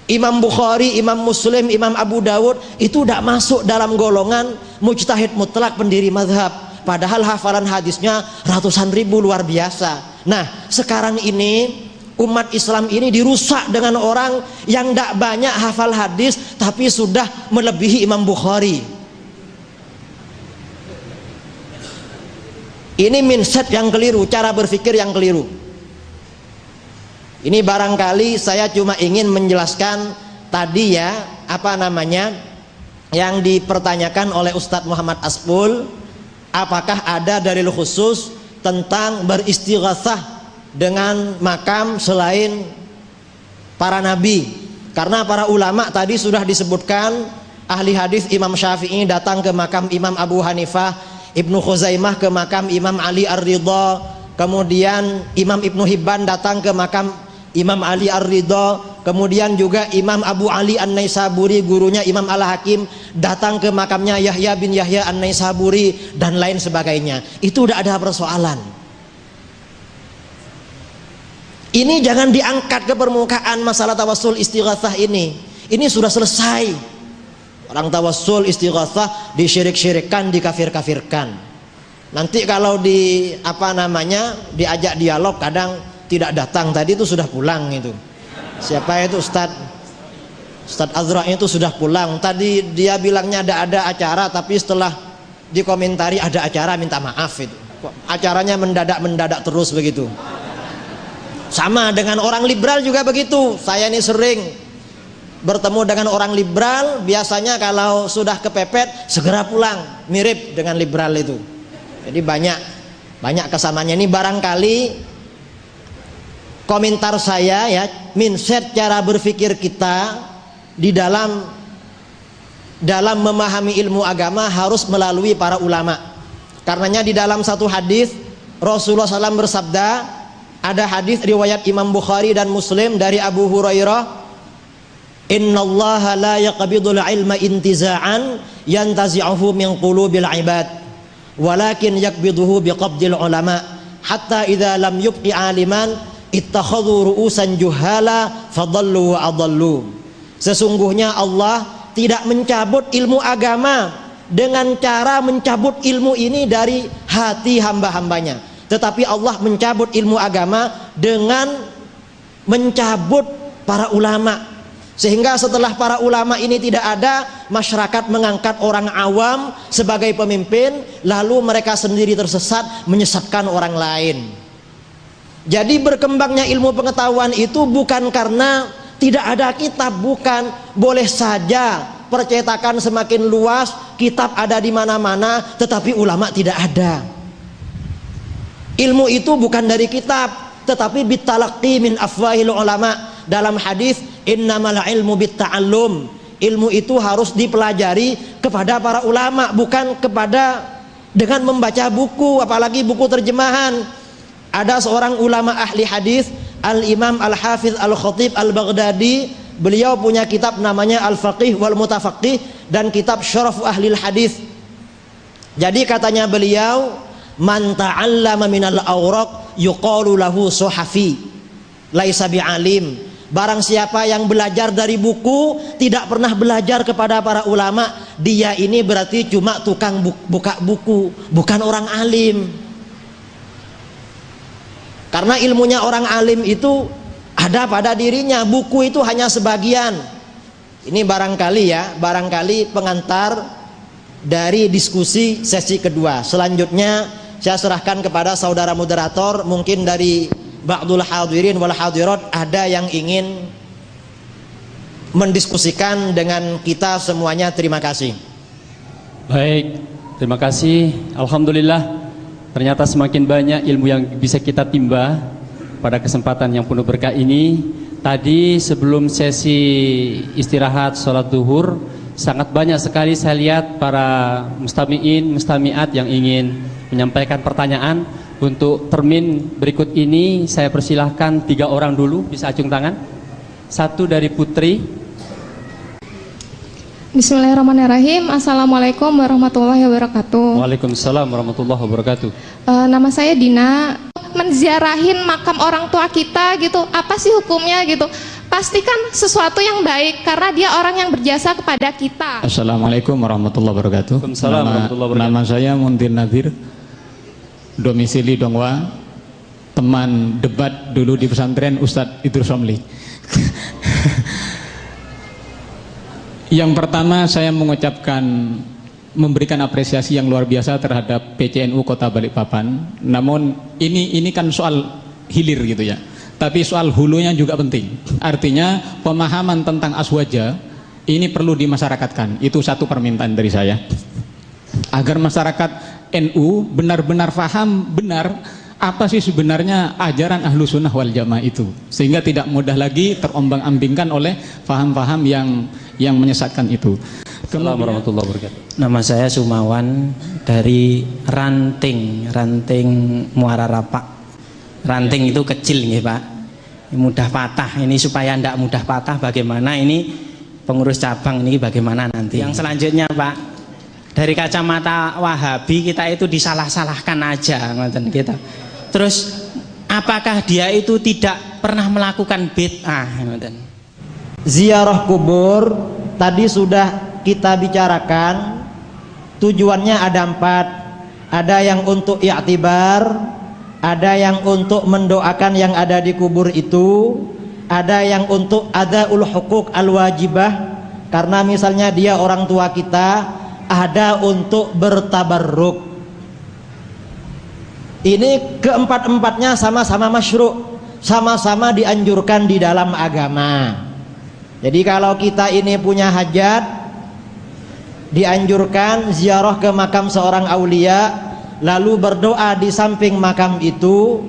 Imam Bukhari, Imam Muslim, Imam Abu Dawud itu tidak masuk dalam golongan mujtahid mutlak pendiri mazhab, padahal hafalan hadisnya ratusan ribu, luar biasa. Nah sekarang ini umat Islam ini dirusak dengan orang yang tidak banyak hafal hadis tapi sudah melebihi Imam Bukhari. Ini mindset yang keliru, cara berpikir yang keliru. Ini barangkali saya cuma ingin menjelaskan tadi ya, yang dipertanyakan oleh Ustadz Muhammad Asbul, apakah ada dalil khusus tentang beristighatsah dengan makam selain para nabi. Karena para ulama tadi sudah disebutkan, ahli hadis Imam Syafi'i datang ke makam Imam Abu Hanifah, Ibnu Khuzaimah ke makam Imam Ali Ar-Ridha, kemudian Imam Ibnu Hibban datang ke makam Imam Ali Ar-Ridha, kemudian juga Imam Abu Ali An-Naisaburi, gurunya Imam Al-Hakim, datang ke makamnya Yahya bin Yahya An-Naisaburi dan lain sebagainya. Itu udah ada persoalan. Ini jangan diangkat ke permukaan masalah tawassul istighatsah ini. Ini sudah selesai. Orang tawassul istighatsah disyirik-syirikkan, dikafir-kafirkan. Nanti kalau diajak dialog kadang tidak datang, tadi itu sudah pulang itu. Siapa itu Ustadz Azra itu sudah pulang. Tadi dia bilangnya ada acara, tapi setelah dikomentari ada acara minta maaf itu. Acaranya mendadak terus begitu. Sama dengan orang liberal juga begitu. Saya ini sering bertemu dengan orang liberal, biasanya kalau sudah kepepet segera pulang, mirip dengan liberal itu. Jadi banyak kesamanya. Ini barangkali komentar saya ya, mindset cara berpikir kita di dalam memahami ilmu agama harus melalui para ulama. Karenanya di dalam satu hadis Rasulullah SAW bersabda, ada hadis riwayat Imam Bukhari dan Muslim dari Abu Hurairah, innallaha la yaqbidul ilma intiza'an yantazi'uhu min qulubil ibad walakin yaqbiduhu biqabdil ulama hatta idza lam yubqi aliman ittakhadhu ru'usan juhala fadallu wa adallu. Sesungguhnya Allah tidak mencabut ilmu agama dengan cara mencabut ilmu ini dari hati hamba-hambanya, tetapi Allah mencabut ilmu agama dengan mencabut para ulama. Sehingga setelah para ulama ini tidak ada, masyarakat mengangkat orang awam sebagai pemimpin, lalu mereka sendiri tersesat, menyesatkan orang lain. Jadi berkembangnya ilmu pengetahuan itu bukan karena tidak ada kitab, bukan. Boleh saja percetakan semakin luas, kitab ada di mana-mana, tetapi ulama tidak ada. Ilmu itu bukan dari kitab, tetapi bitalaqi min afwahil ulama. Dalam hadis innamal ilmu bitta'allum, ilmu itu harus dipelajari kepada para ulama, bukan kepada dengan membaca buku, apalagi buku terjemahan. Ada seorang ulama ahli hadis, Al-Imam Al-Hafiz Al-Khatib Al-Baghdadi, beliau punya kitab namanya Al-Faqih wal Mutafaqih dan kitab Syaraf Ahlil Hadis. Jadi katanya beliau, man ta'allama minal awraq yuqalu lahu suhafi laisa bi'alim. Barang siapa yang belajar dari buku, tidak pernah belajar kepada para ulama, dia ini berarti cuma tukang buka buku, bukan orang alim. Karena ilmunya orang alim itu ada pada dirinya, buku itu hanya sebagian. Ini barangkali pengantar dari diskusi sesi kedua. Selanjutnya saya serahkan kepada saudara moderator, mungkin dari ba'dul hadirin wal hadirat ada yang ingin mendiskusikan dengan kita semuanya. Terima kasih. Baik, terima kasih. Alhamdulillah, ternyata semakin banyak ilmu yang bisa kita timba pada kesempatan yang penuh berkah ini. Tadi sebelum sesi istirahat sholat duhur, sangat banyak sekali saya lihat para mustami'in, mustami'at yang ingin menyampaikan pertanyaan. Untuk termin berikut ini saya persilahkan 3 orang dulu, bisa acung tangan. 1 dari Putri. Bismillahirrahmanirrahim. Assalamualaikum warahmatullahi wabarakatuh. Waalaikumsalam warahmatullahi wabarakatuh. Nama saya Dina. Menziarahin makam orang tua kita gitu, apa sih hukumnya gitu? Pastikan sesuatu yang baik karena dia orang yang berjasa kepada kita. Assalamualaikum warahmatullahi wabarakatuh. Waalaikumsalam warahmatullahi wabarakatuh. Nama saya Muntir Nadir, domisili Dongwa, teman debat dulu di pesantren Ustadz Idrus Romli. Yang pertama saya mengucapkan, memberikan apresiasi yang luar biasa terhadap PCNU Kota Balikpapan. Namun ini kan soal hilir gitu ya, tapi soal hulunya juga penting. Artinya pemahaman tentang aswaja ini perlu dimasyarakatkan. Itu satu permintaan dari saya, agar masyarakat NU benar-benar paham benar apa sih sebenarnya ajaran ahlu sunnah wal jamaah itu, sehingga tidak mudah lagi terombang-ambingkan oleh paham-paham yang menyesatkan itu. Assalamualaikum warahmatullahi wabarakatuh. Nama saya Sumawan dari Ranting Muara Rapak. Ranting itu kecil nih Pak, mudah patah. Ini supaya tidak mudah patah, bagaimana ini pengurus cabang ini bagaimana nanti. Yang selanjutnya Pak, dari kacamata Wahabi kita itu disalah-salahkan aja ngoten kita. Terus apakah dia itu tidak pernah melakukan bid'ah ngoten? Ziarah kubur tadi sudah kita bicarakan tujuannya ada 4. Ada yang untuk i'tibar, ada yang untuk mendoakan yang ada di kubur itu, ada yang untuk adaul hukuk al-wajibah, karena misalnya dia orang tua kita, ada untuk bertabarruk. Ini keempat-empatnya sama-sama masyru', sama-sama dianjurkan di dalam agama. Jadi kalau kita ini punya hajat, dianjurkan ziarah ke makam seorang aulia, lalu berdoa di samping makam itu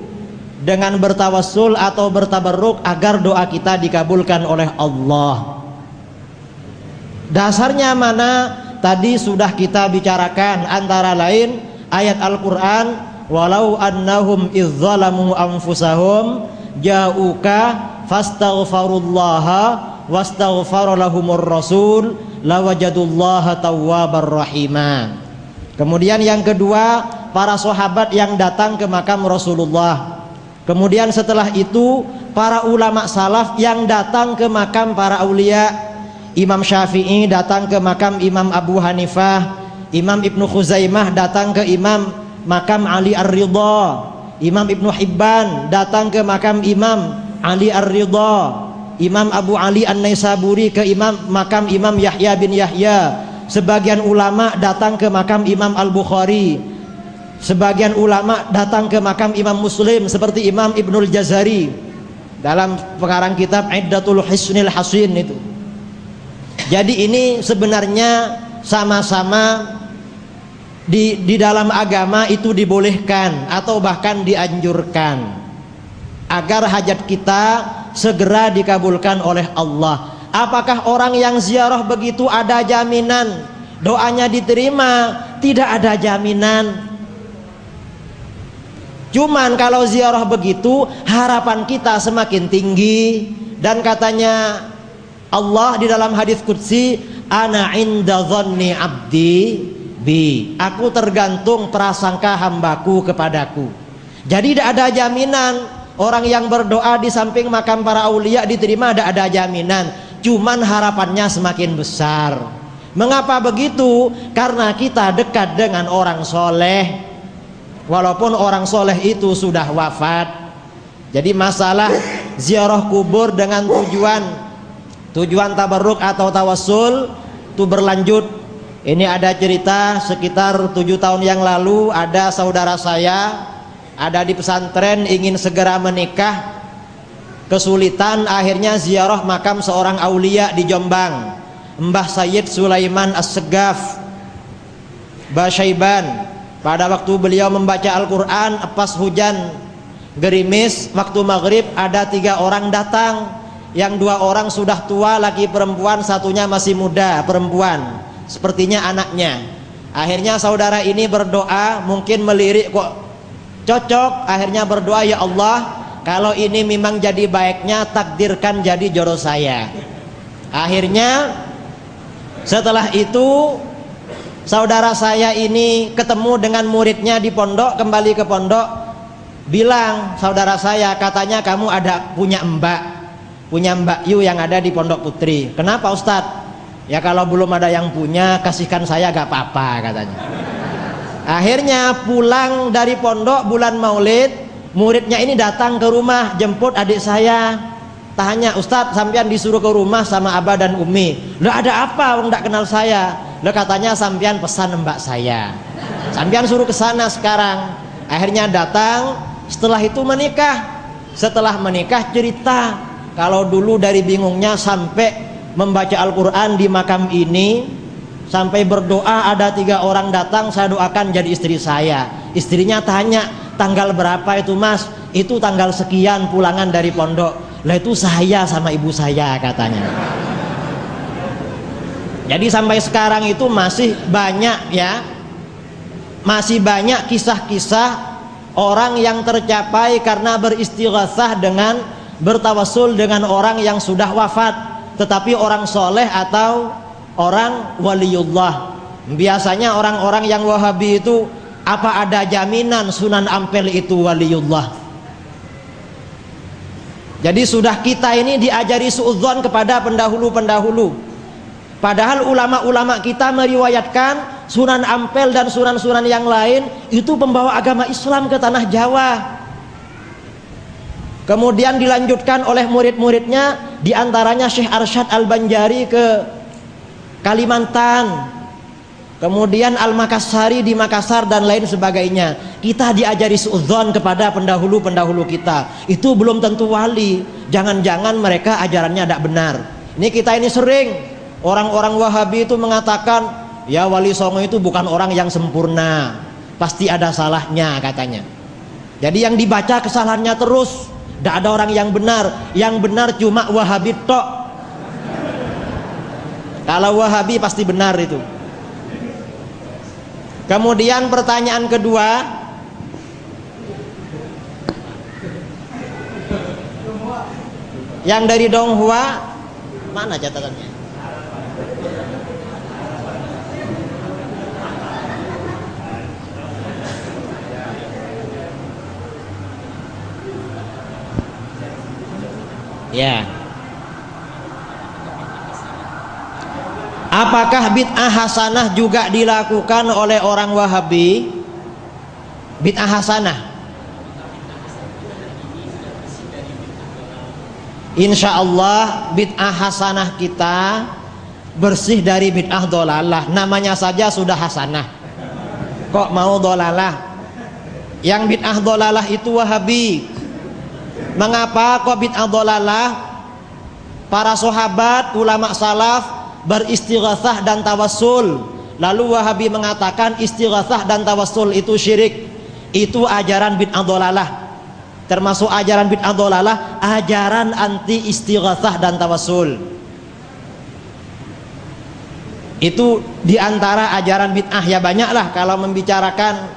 dengan bertawassul atau bertabarruk agar doa kita dikabulkan oleh Allah. Dasarnya mana? Tadi sudah kita bicarakan, antara lain ayat Al-Quran, walau annahum izzalamu anfusahum ja'uka fastaghfarullaha wastaghfara lahumur rasul lawajadullaha tawwabar rahima. Kemudian yang kedua, para sahabat yang datang ke makam Rasulullah. Kemudian setelah itu para ulama salaf yang datang ke makam para aulia. Imam Syafi'i datang ke makam Imam Abu Hanifah, Imam Ibnu Khuzaimah datang ke makam Ali Ar-Ridha, Imam Ibnu Hibban datang ke makam Imam Ali Ar-Ridha, Imam Abu Ali An-Naisaburi ke makam Imam Yahya bin Yahya. Sebagian ulama datang ke makam Imam Al-Bukhari, sebagian ulama datang ke makam Imam Muslim seperti Imam Ibnul Jazari dalam pengarang kitab Iddatul Hisnil Hasin itu. Jadi ini sebenarnya sama-sama di dalam agama itu dibolehkan atau bahkan dianjurkan agar hajat kita segera dikabulkan oleh Allah. Apakah orang yang ziarah begitu ada jaminan doanya diterima? Tidak ada jaminan. Cuman kalau ziarah begitu harapan kita semakin tinggi. Dan katanya Allah di dalam hadis qudsi, ana inda dhanni abdi bi, aku tergantung prasangka hambaku kepadaku. Jadi tidak ada jaminan orang yang berdoa di samping makam para aulia diterima, tidak ada jaminan. Cuman harapannya semakin besar. Mengapa begitu? Karena kita dekat dengan orang soleh, walaupun orang soleh itu sudah wafat. Jadi masalah ziarah kubur dengan tujuan tabarruk atau tawassul itu berlanjut. Ini ada cerita sekitar 7 tahun yang lalu, ada saudara saya ada di pesantren ingin segera menikah, kesulitan, akhirnya ziarah makam seorang aulia di Jombang, Mbah Sayyid Sulaiman As-Segaf Basyaiban. Pada waktu beliau membaca Al-Quran pas hujan gerimis, waktu maghrib ada 3 orang datang, yang 2 orang sudah tua laki perempuan, satunya masih muda perempuan, sepertinya anaknya. Akhirnya saudara ini berdoa, mungkin melirik kok cocok, akhirnya berdoa, ya Allah, kalau ini memang jadi baiknya takdirkan jadi jodoh saya. Akhirnya setelah itu saudara saya ini ketemu dengan muridnya di pondok, kembali ke pondok, bilang saudara saya, katanya kamu ada punya Mbak Yu yang ada di Pondok Putri. Kenapa Ustadz? Ya kalau belum ada yang punya, kasihkan saya gak apa-apa, katanya. Akhirnya pulang dari pondok bulan Maulid, muridnya ini datang ke rumah jemput adik saya. Tanya, Ustadz sampean disuruh ke rumah sama Abah dan Umi. Lah ada apa? Nggak kenal saya. Lah katanya sampean pesan mbak saya. Sampean suruh ke sana sekarang. Akhirnya datang. Setelah itu menikah. Setelah menikah cerita, kalau dulu dari bingungnya sampai membaca Al-Quran di makam ini, sampai berdoa ada 3 orang datang, saya doakan jadi istri saya. Istrinya tanya, tanggal berapa itu mas? Itu tanggal sekian pulangan dari pondok. Lah itu saya sama ibu saya, katanya. Jadi sampai sekarang itu masih banyak ya, masih banyak kisah-kisah orang yang tercapai karena beristighatsah dengan bertawassul dengan orang yang sudah wafat, tetapi orang soleh atau orang waliullah. Biasanya orang-orang yang Wahabi itu, apa ada jaminan Sunan Ampel itu waliullah? Jadi sudah kita ini diajari suudzon kepada pendahulu-pendahulu. Padahal ulama-ulama kita meriwayatkan Sunan Ampel dan sunan-sunan yang lain itu pembawa agama Islam ke tanah Jawa. Kemudian dilanjutkan oleh murid-muridnya, diantaranya Syekh Arsyad Al-Banjari ke Kalimantan, kemudian Al-Makassari di Makassar dan lain sebagainya. Kita diajari suudzon kepada pendahulu-pendahulu kita. Itu belum tentu wali. Jangan-jangan mereka ajarannya tidak benar. Ini kita ini sering orang-orang Wahabi itu mengatakan, ya Wali Songo itu bukan orang yang sempurna, pasti ada salahnya katanya. Jadi yang dibaca kesalahannya terus. Tidak ada orang yang benar. Yang benar cuma Wahabi tok. Kalau Wahabi pasti benar itu. Kemudian pertanyaan kedua, yang dari Donghua, mana catatannya? Ya. Apakah bid'ah hasanah juga dilakukan oleh orang Wahabi? Bid'ah hasanah. Insya Allah bid'ah hasanah kita bersih dari bid'ah dolalah. Namanya saja sudah hasanah, kok mau dolalah? Yang bid'ah dolalah itu Wahabi. Mengapa kok bid'ah dolalah? Para sahabat, ulama salaf beristighatsah dan tawassul. Lalu Wahabi mengatakan istighatsah dan tawassul itu syirik. Itu ajaran bid'ah dolalah. Termasuk ajaran bid'ah dolalah, ajaran anti istighatsah dan tawassul. Itu diantara ajaran bid'ah. Ya banyaklah kalau membicarakan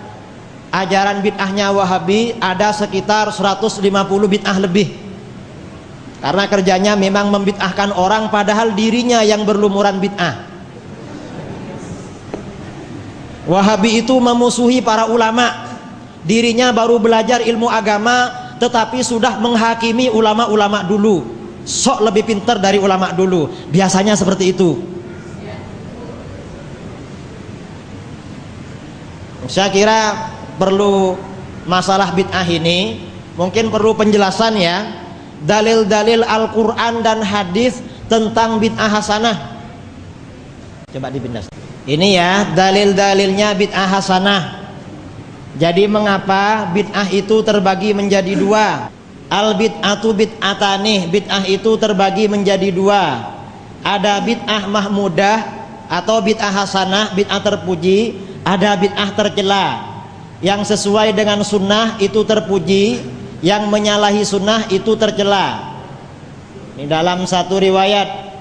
ajaran bid'ahnya Wahabi, ada sekitar 150 bid'ah lebih. Karena kerjanya memang membid'ahkan orang padahal dirinya yang berlumuran bid'ah. Wahabi itu memusuhi para ulama. Dirinya baru belajar ilmu agama tetapi sudah menghakimi ulama-ulama dulu. Sok lebih pintar dari ulama dulu. Biasanya seperti itu. Saya kira perlu masalah bid'ah ini mungkin perlu penjelasan ya, dalil-dalil Al-Quran dan hadis tentang bid'ah hasanah. Coba dipindah. Ini ya dalil-dalilnya bid'ah hasanah. Jadi mengapa bid'ah itu terbagi menjadi dua? Al bid'atu bid'atani, bid'ah itu terbagi menjadi dua. Ada bid'ah mahmudah atau bid'ah hasanah, bid'ah terpuji. Ada bid'ah tercela. Yang sesuai dengan sunnah itu terpuji, yang menyalahi sunnah itu tercela. Ini dalam satu riwayat.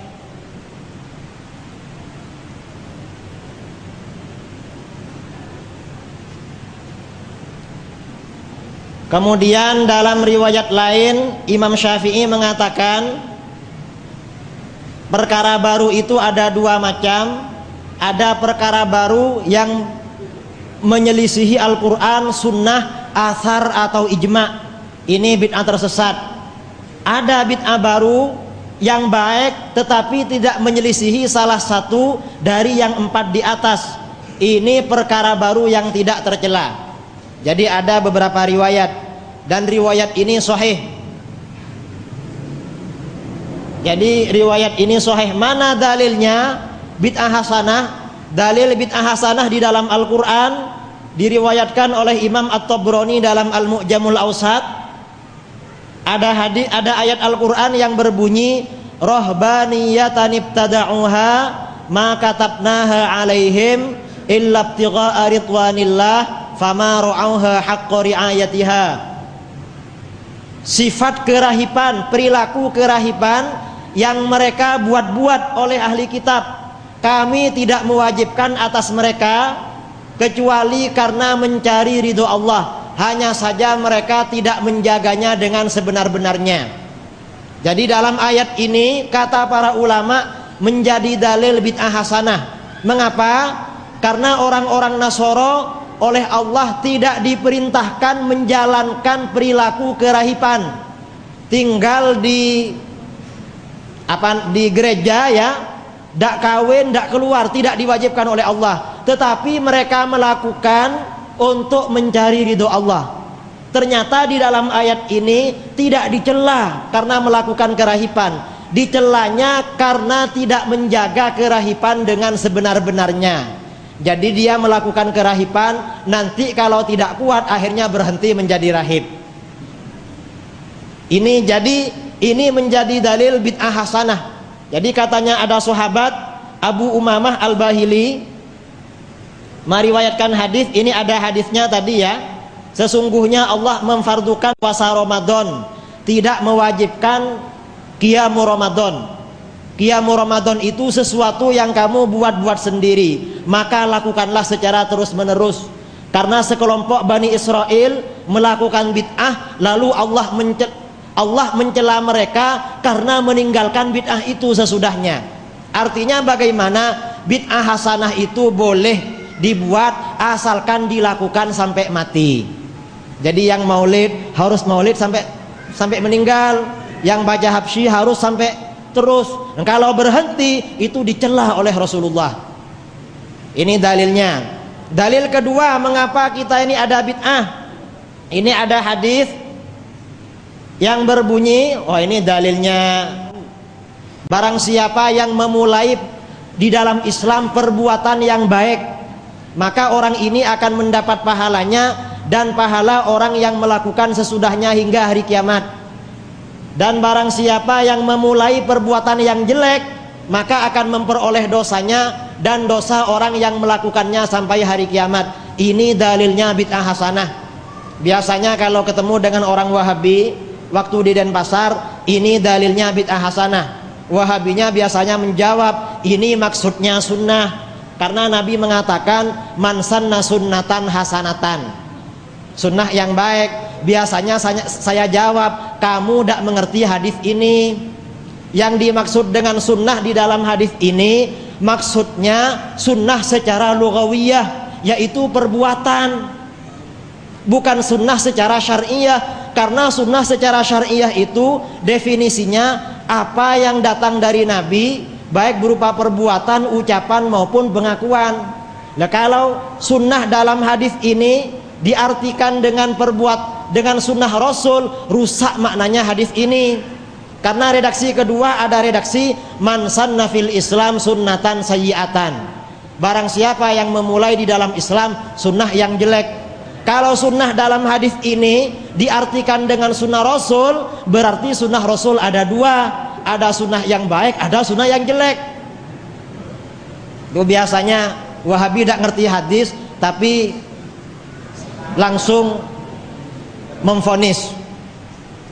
Kemudian dalam riwayat lain Imam Syafi'i mengatakan perkara baru itu ada dua macam. Ada perkara baru yang menyelisihi Al-Quran, sunnah, athar atau ijma'. Ini bid'ah tersesat. Ada bid'ah baru yang baik tetapi tidak menyelisihi salah satu dari yang 4 di atas. Ini perkara baru yang tidak tercela. Jadi ada beberapa riwayat dan riwayat ini sahih. Jadi riwayat ini sahih. Mana dalilnya? Bid'ah hasanah. Dalil bid'ah hasanah di dalam Al-Quran diriwayatkan oleh Imam At-Tabrani dalam Al-Mu'jamul Awsat. Ada ayat Al-Quran yang berbunyi rahbaniyatan ibtada'uha ma katabnaha alaihim illa ibtigha'a ridwanillah fama ra'auha haqqa ri'ayatiha. Sifat kerahiban, perilaku kerahiban yang mereka buat-buat oleh ahli kitab, kami tidak mewajibkan atas mereka kecuali karena mencari ridho Allah. Hanya saja mereka tidak menjaganya dengan sebenar-benarnya. Jadi dalam ayat ini kata para ulama menjadi dalil bid'ah hasanah. Mengapa? Karena orang-orang Nasoro oleh Allah tidak diperintahkan menjalankan perilaku kerahiban. Tinggal di gereja ya, tidak kawin, tidak keluar, tidak diwajibkan oleh Allah, tetapi mereka melakukan untuk mencari ridho Allah. Ternyata di dalam ayat ini tidak dicela karena melakukan kerahipan, dicelanya karena tidak menjaga kerahipan dengan sebenar-benarnya. Jadi dia melakukan kerahipan, nanti kalau tidak kuat akhirnya berhenti menjadi rahib. Ini menjadi dalil bid'ah hasanah. Jadi katanya ada sahabat Abu Umamah Al-Bahili meriwayatkan hadis, ini ada hadisnya tadi ya. Sesungguhnya Allah memfardukan puasa Ramadan, tidak mewajibkan qiyamu Ramadan. Qiyamu Ramadan itu sesuatu yang kamu buat-buat sendiri, maka lakukanlah secara terus-menerus. Karena sekelompok Bani Israel melakukan bid'ah, lalu Allah mencela mereka karena meninggalkan bid'ah itu sesudahnya. Artinya bagaimana? Bid'ah hasanah itu boleh dibuat asalkan dilakukan sampai mati. Jadi yang maulid harus maulid sampai meninggal, yang baca habsyi harus sampai terus. Dan kalau berhenti itu dicela oleh Rasulullah. Ini dalilnya. Dalil kedua mengapa kita ini ada bid'ah. Ini ada hadis yang berbunyi, oh ini dalilnya, barang siapa yang memulai di dalam Islam perbuatan yang baik, maka orang ini akan mendapat pahalanya dan pahala orang yang melakukan sesudahnya hingga hari kiamat. Dan barang siapa yang memulai perbuatan yang jelek, maka akan memperoleh dosanya dan dosa orang yang melakukannya sampai hari kiamat. Ini dalilnya bid'ah hasanah. Biasanya kalau ketemu dengan orang Wahabi waktu di Denpasar, ini dalilnya bid'ah hasanah. Wahabinya biasanya menjawab, ini maksudnya sunnah, karena Nabi mengatakan man sanna sunnatan hasanatan, sunnah yang baik. Biasanya saya jawab, kamu tidak mengerti hadis ini. Yang dimaksud dengan sunnah di dalam hadis ini maksudnya sunnah secara lughawiyah, yaitu perbuatan, bukan sunnah secara syariah. Karena sunnah secara syariah itu definisinya apa yang datang dari Nabi, baik berupa perbuatan, ucapan maupun pengakuan. Nah, kalau sunnah dalam hadis ini diartikan dengan sunnah Rasul, rusak maknanya hadis ini. Karena redaksi kedua ada redaksi man sanna fil Islam sunnatan sayyi'atan, barang siapa yang memulai di dalam Islam sunnah yang jelek. Kalau sunnah dalam hadis ini diartikan dengan sunnah Rasul, berarti sunnah Rasul ada dua, ada sunnah yang baik, ada sunnah yang jelek. Itu biasanya Wahabi tidak ngerti hadis tapi langsung memvonis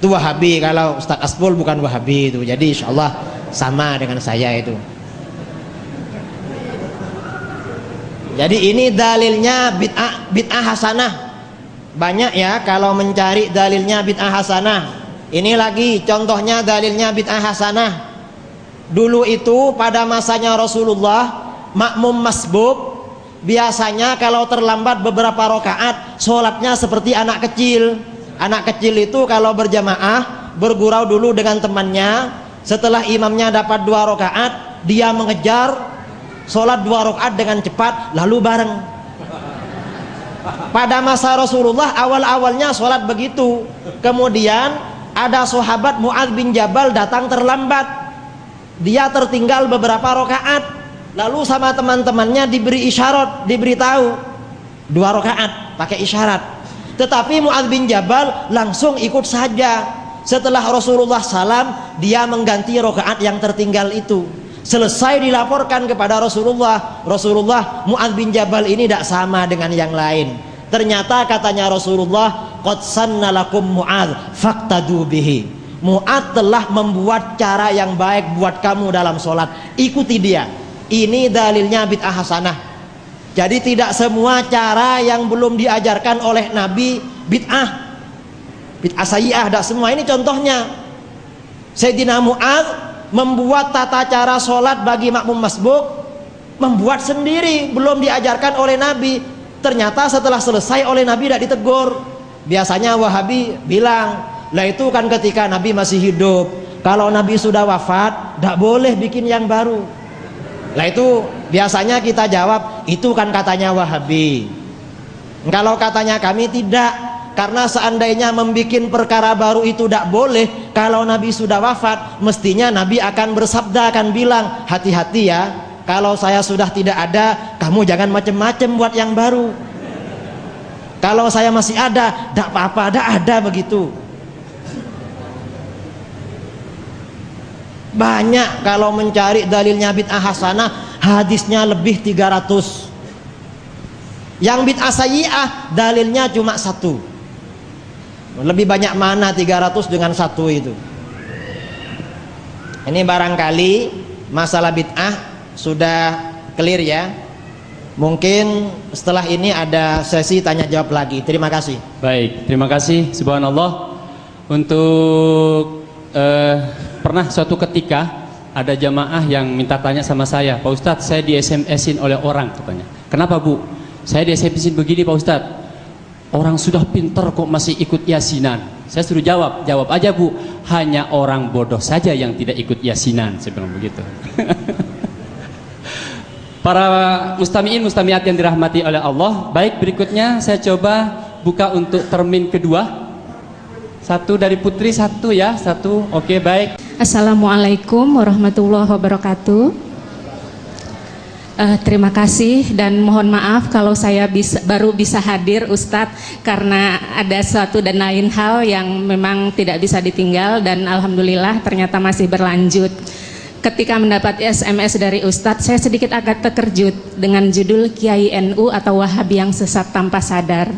itu Wahabi. Kalau Ustaz Asbul bukan Wahabi itu, jadi insya Allah sama dengan saya itu. Jadi ini dalilnya bid'ah hasanah. Banyak ya kalau mencari dalilnya bid'ah hasanah. Ini lagi contohnya dalilnya bid'ah hasanah. Dulu itu pada masanya Rasulullah, makmum masbuk biasanya kalau terlambat beberapa rakaat sholatnya seperti anak kecil. Anak kecil itu kalau berjamaah bergurau dulu dengan temannya, setelah imamnya dapat 2 rakaat dia mengejar sholat 2 rakaat dengan cepat lalu bareng. Pada masa Rasulullah awal-awalnya sholat begitu. Kemudian ada sahabat Mu'adz bin Jabal datang terlambat, dia tertinggal beberapa rakaat, lalu sama teman-temannya diberi isyarat, diberitahu 2 rakaat pakai isyarat. Tetapi Mu'adz bin Jabal langsung ikut saja. Setelah Rasulullah salam, dia mengganti rakaat yang tertinggal itu. Selesai dilaporkan kepada Rasulullah, Mu'adz bin Jabal ini tidak sama dengan yang lain. Ternyata katanya Rasulullah, qad sanna lakum Mu'adz faqtadu bihi. Mu'adz telah membuat cara yang baik buat kamu dalam sholat, ikuti dia. Ini dalilnya bid'ah hasanah. Jadi tidak semua cara yang belum diajarkan oleh Nabi bid'ah sayyi'ah, tidak semua. Ini contohnya Sayyidina Mu'adz membuat tata cara sholat bagi makmum masbuk, membuat sendiri, belum diajarkan oleh Nabi. Ternyata setelah selesai oleh Nabi tidak ditegur. Biasanya Wahabi bilang, lah itu kan ketika Nabi masih hidup, kalau Nabi sudah wafat tidak boleh bikin yang baru. Lah itu biasanya kita jawab, itu kan katanya Wahabi. Kalau katanya kami tidak, karena seandainya membikin perkara baru itu tidak boleh, kalau Nabi sudah wafat, mestinya Nabi akan bersabda, akan bilang, hati-hati ya, kalau saya sudah tidak ada, kamu jangan macem-macem buat yang baru. Kalau saya masih ada, tidak apa-apa, tidak ada begitu. Banyak kalau mencari dalilnya bid'ah hasanah, hadisnya lebih 300. Yang bid'ah sayyi'ah dalilnya cuma 1. Lebih banyak mana 300 dengan 1 itu. Ini barangkali masalah bid'ah sudah clear ya. Mungkin setelah ini ada sesi tanya jawab lagi. Terima kasih. Baik, terima kasih. Subhanallah. Untuk pernah suatu ketika ada jamaah yang minta tanya sama saya, Pak Ustadz, saya di SMS-in oleh orang, katanya. Kenapa Bu? Saya di SMS-in begini Pak Ustadz, orang sudah pinter kok masih ikut yasinan. Saya suruh jawab aja Bu, hanya orang bodoh saja yang tidak ikut yasinan. Saya bilang begitu. Para mustami'in mustami'at yang dirahmati oleh Allah. Baik, berikutnya saya coba buka untuk termin kedua. 1 dari Putri, 1 ya, 1. Oke, baik. Assalamualaikum warahmatullahi wabarakatuh. Terima kasih dan mohon maaf kalau saya baru bisa hadir Ustadz, karena ada suatu dan lain hal yang memang tidak bisa ditinggal, dan alhamdulillah ternyata masih berlanjut. Ketika mendapat SMS dari Ustadz, saya sedikit agak terkejut dengan judul Kiai NU atau Wahabi yang sesat tanpa sadar.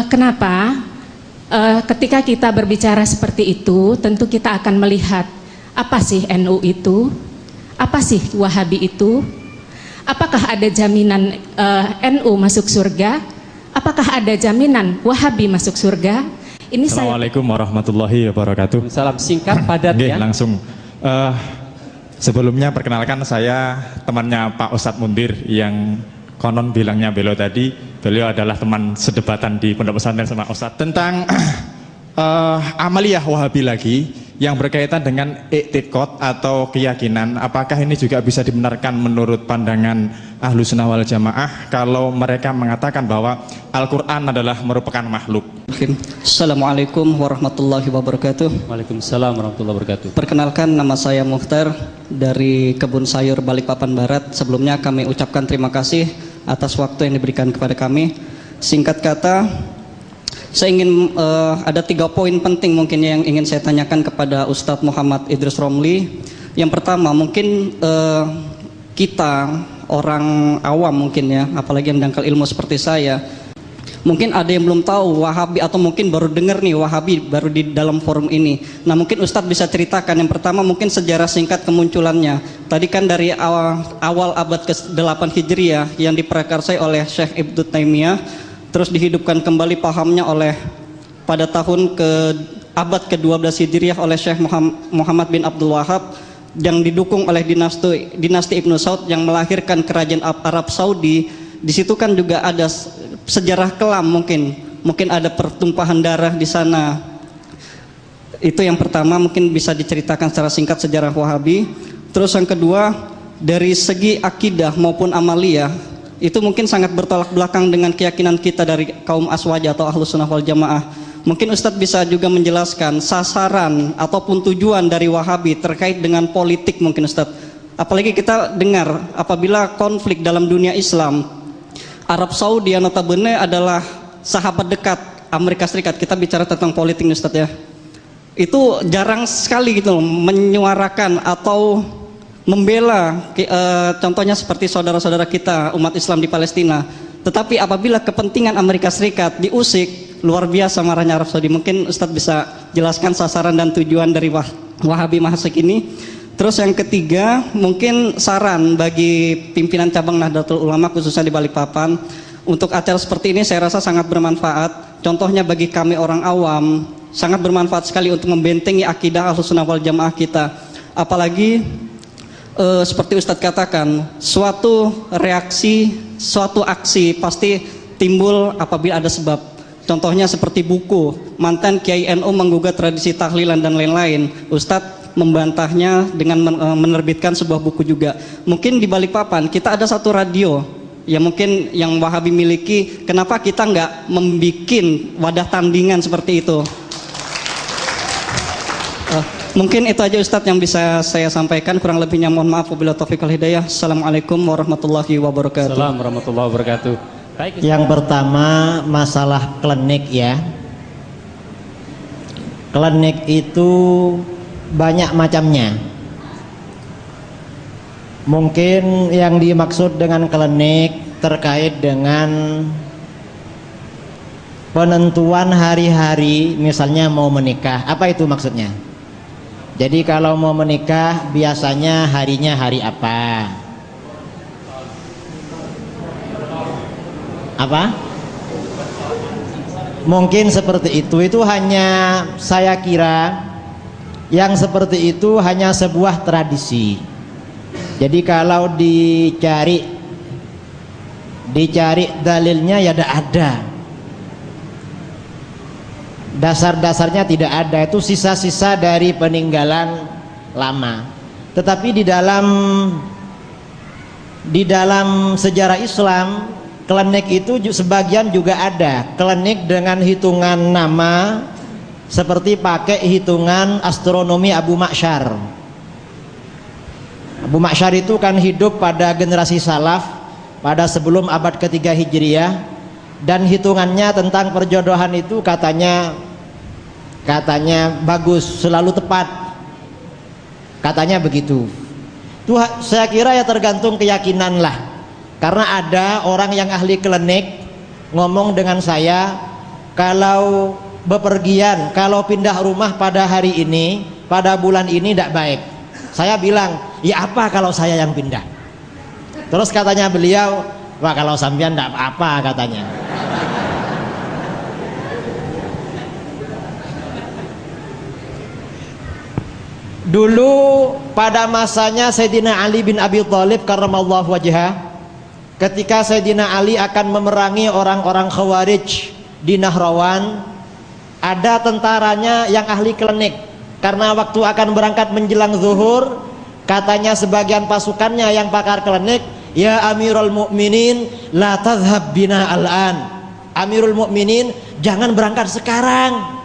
Kenapa? Ketika kita berbicara seperti itu, tentu kita akan melihat apa sih NU itu, apa sih Wahabi itu, apakah ada jaminan NU masuk surga, apakah ada jaminan Wahabi masuk surga. Ini Assalamualaikum warahmatullahi wabarakatuh. Salam singkat padat ya. Langsung. Sebelumnya perkenalkan, saya temannya Pak Ustadz Mundir yang konon bilangnya beliau tadi. Beliau adalah teman sedebatan di Pondok Pesantren sama Ustadz tentang amaliyah Wahabi lagi yang berkaitan dengan i'tiqad atau keyakinan. Apakah ini juga bisa dibenarkan menurut pandangan Ahlus Sunnah wal Jamaah kalau mereka mengatakan bahwa Al-Quran adalah merupakan makhluk? Assalamualaikum warahmatullahi wabarakatuh. Waalaikumsalam warahmatullahi wabarakatuh. Perkenalkan, nama saya Mukhtar dari Kebun Sayur Balikpapan Barat. Sebelumnya kami ucapkan terima kasih atas waktu yang diberikan kepada kami. Singkat kata, saya ingin ada 3 poin penting mungkin yang ingin saya tanyakan kepada Ustadz Muhammad Idris Romli. Yang pertama, mungkin kita orang awam mungkin ya, apalagi yang dangkal ilmu seperti saya, mungkin ada yang belum tahu Wahabi, atau mungkin baru dengar nih Wahabi baru di dalam forum ini. Nah, mungkin Ustadz bisa ceritakan yang pertama mungkin sejarah singkat kemunculannya. Tadi kan dari awal abad ke-8 Hijriah yang diprakarsai oleh Syekh Ibnu Taimiyah, terus dihidupkan kembali pahamnya oleh pada tahun abad ke-12 Hijriah oleh Syekh Muhammad bin Abdul Wahab, yang didukung oleh dinasti Ibnu Saud yang melahirkan kerajaan Arab Saudi. Di situ kan juga ada sejarah kelam, mungkin ada pertumpahan darah di sana. Itu yang pertama, mungkin bisa diceritakan secara singkat sejarah Wahabi. Terus yang kedua, dari segi akidah maupun amaliyah, itu mungkin sangat bertolak belakang dengan keyakinan kita dari kaum Aswaja atau Ahlus Sunnah wal Jamaah. Mungkin Ustadz bisa juga menjelaskan sasaran ataupun tujuan dari Wahabi terkait dengan politik mungkin Ustadz. Apalagi kita dengar apabila konflik dalam dunia Islam, Arab Saudi yang notabene adalah sahabat dekat Amerika Serikat. Kita bicara tentang politik Ustadz ya. Itu jarang sekali gitu loh, menyuarakan atau membela contohnya seperti saudara-saudara kita umat Islam di Palestina. Tetapi apabila kepentingan Amerika Serikat diusik, luar biasa marahnya Arab Saudi. Mungkin Ustadz bisa jelaskan sasaran dan tujuan dari Wahabi masa kini. Terus yang ketiga, mungkin saran bagi pimpinan cabang Nahdlatul Ulama khususnya di Balikpapan, untuk acara seperti ini saya rasa sangat bermanfaat. Contohnya bagi kami orang awam, sangat bermanfaat sekali untuk membentengi akidah Ahlus Sunnah wal Jamaah kita. Apalagi seperti Ustadz katakan, suatu reaksi, suatu aksi pasti timbul apabila ada sebab. Contohnya seperti buku mantan Kiai NU menggugat tradisi tahlilan dan lain-lain. Ustadz membantahnya dengan menerbitkan sebuah buku juga. Mungkin di Balikpapan kita ada satu radio ya mungkin yang Wahabi miliki, kenapa kita nggak membuat wadah tandingan seperti itu? Mungkin itu aja Ustadz yang bisa saya sampaikan, kurang lebihnya mohon maaf. Wabillahi taufiq wal hidayah. Assalamualaikum warahmatullahi wabarakatuh. Assalamualaikum warahmatullahi wabarakatuh. Baik, yang pertama masalah klinik ya. Klinik itu banyak macamnya. Mungkin yang dimaksud dengan klinik terkait dengan penentuan hari-hari, misalnya mau menikah. Apa itu maksudnya? Jadi kalau mau menikah biasanya harinya hari apa? Apa? Mungkin seperti itu. Itu hanya saya kira yang seperti itu hanya sebuah tradisi. Jadi kalau dicari dalilnya ya ada. Dasar-dasarnya tidak ada, itu sisa-sisa dari peninggalan lama. Tetapi di dalam sejarah Islam, klinik itu sebagian juga ada. Klinik dengan hitungan nama seperti pakai hitungan astronomi Abu Ma'syar. Abu Ma'syar itu kan hidup pada generasi salaf pada sebelum abad ketiga Hijriah, dan hitungannya tentang perjodohan itu katanya bagus, selalu tepat, katanya begitu. Itu saya kira ya tergantung keyakinan lah. Karena ada orang yang ahli klinik ngomong dengan saya, kalau bepergian, kalau pindah rumah pada hari ini, pada bulan ini tidak baik. Saya bilang, ya apa kalau saya yang pindah? Terus katanya beliau, wah kalau sampean tidak apa-apa katanya. Dulu pada masanya Sayyidina Ali bin Abi Thalib karramallahu wajhah, ketika Sayyidina Ali akan memerangi orang-orang Khawarij di Nahrawan, ada tentaranya yang ahli klinik. Karena waktu akan berangkat menjelang zuhur, katanya sebagian pasukannya yang pakar klinik, ya Amirul Mukminin la tadhhab bina al-an. Amirul Mukminin, jangan berangkat sekarang.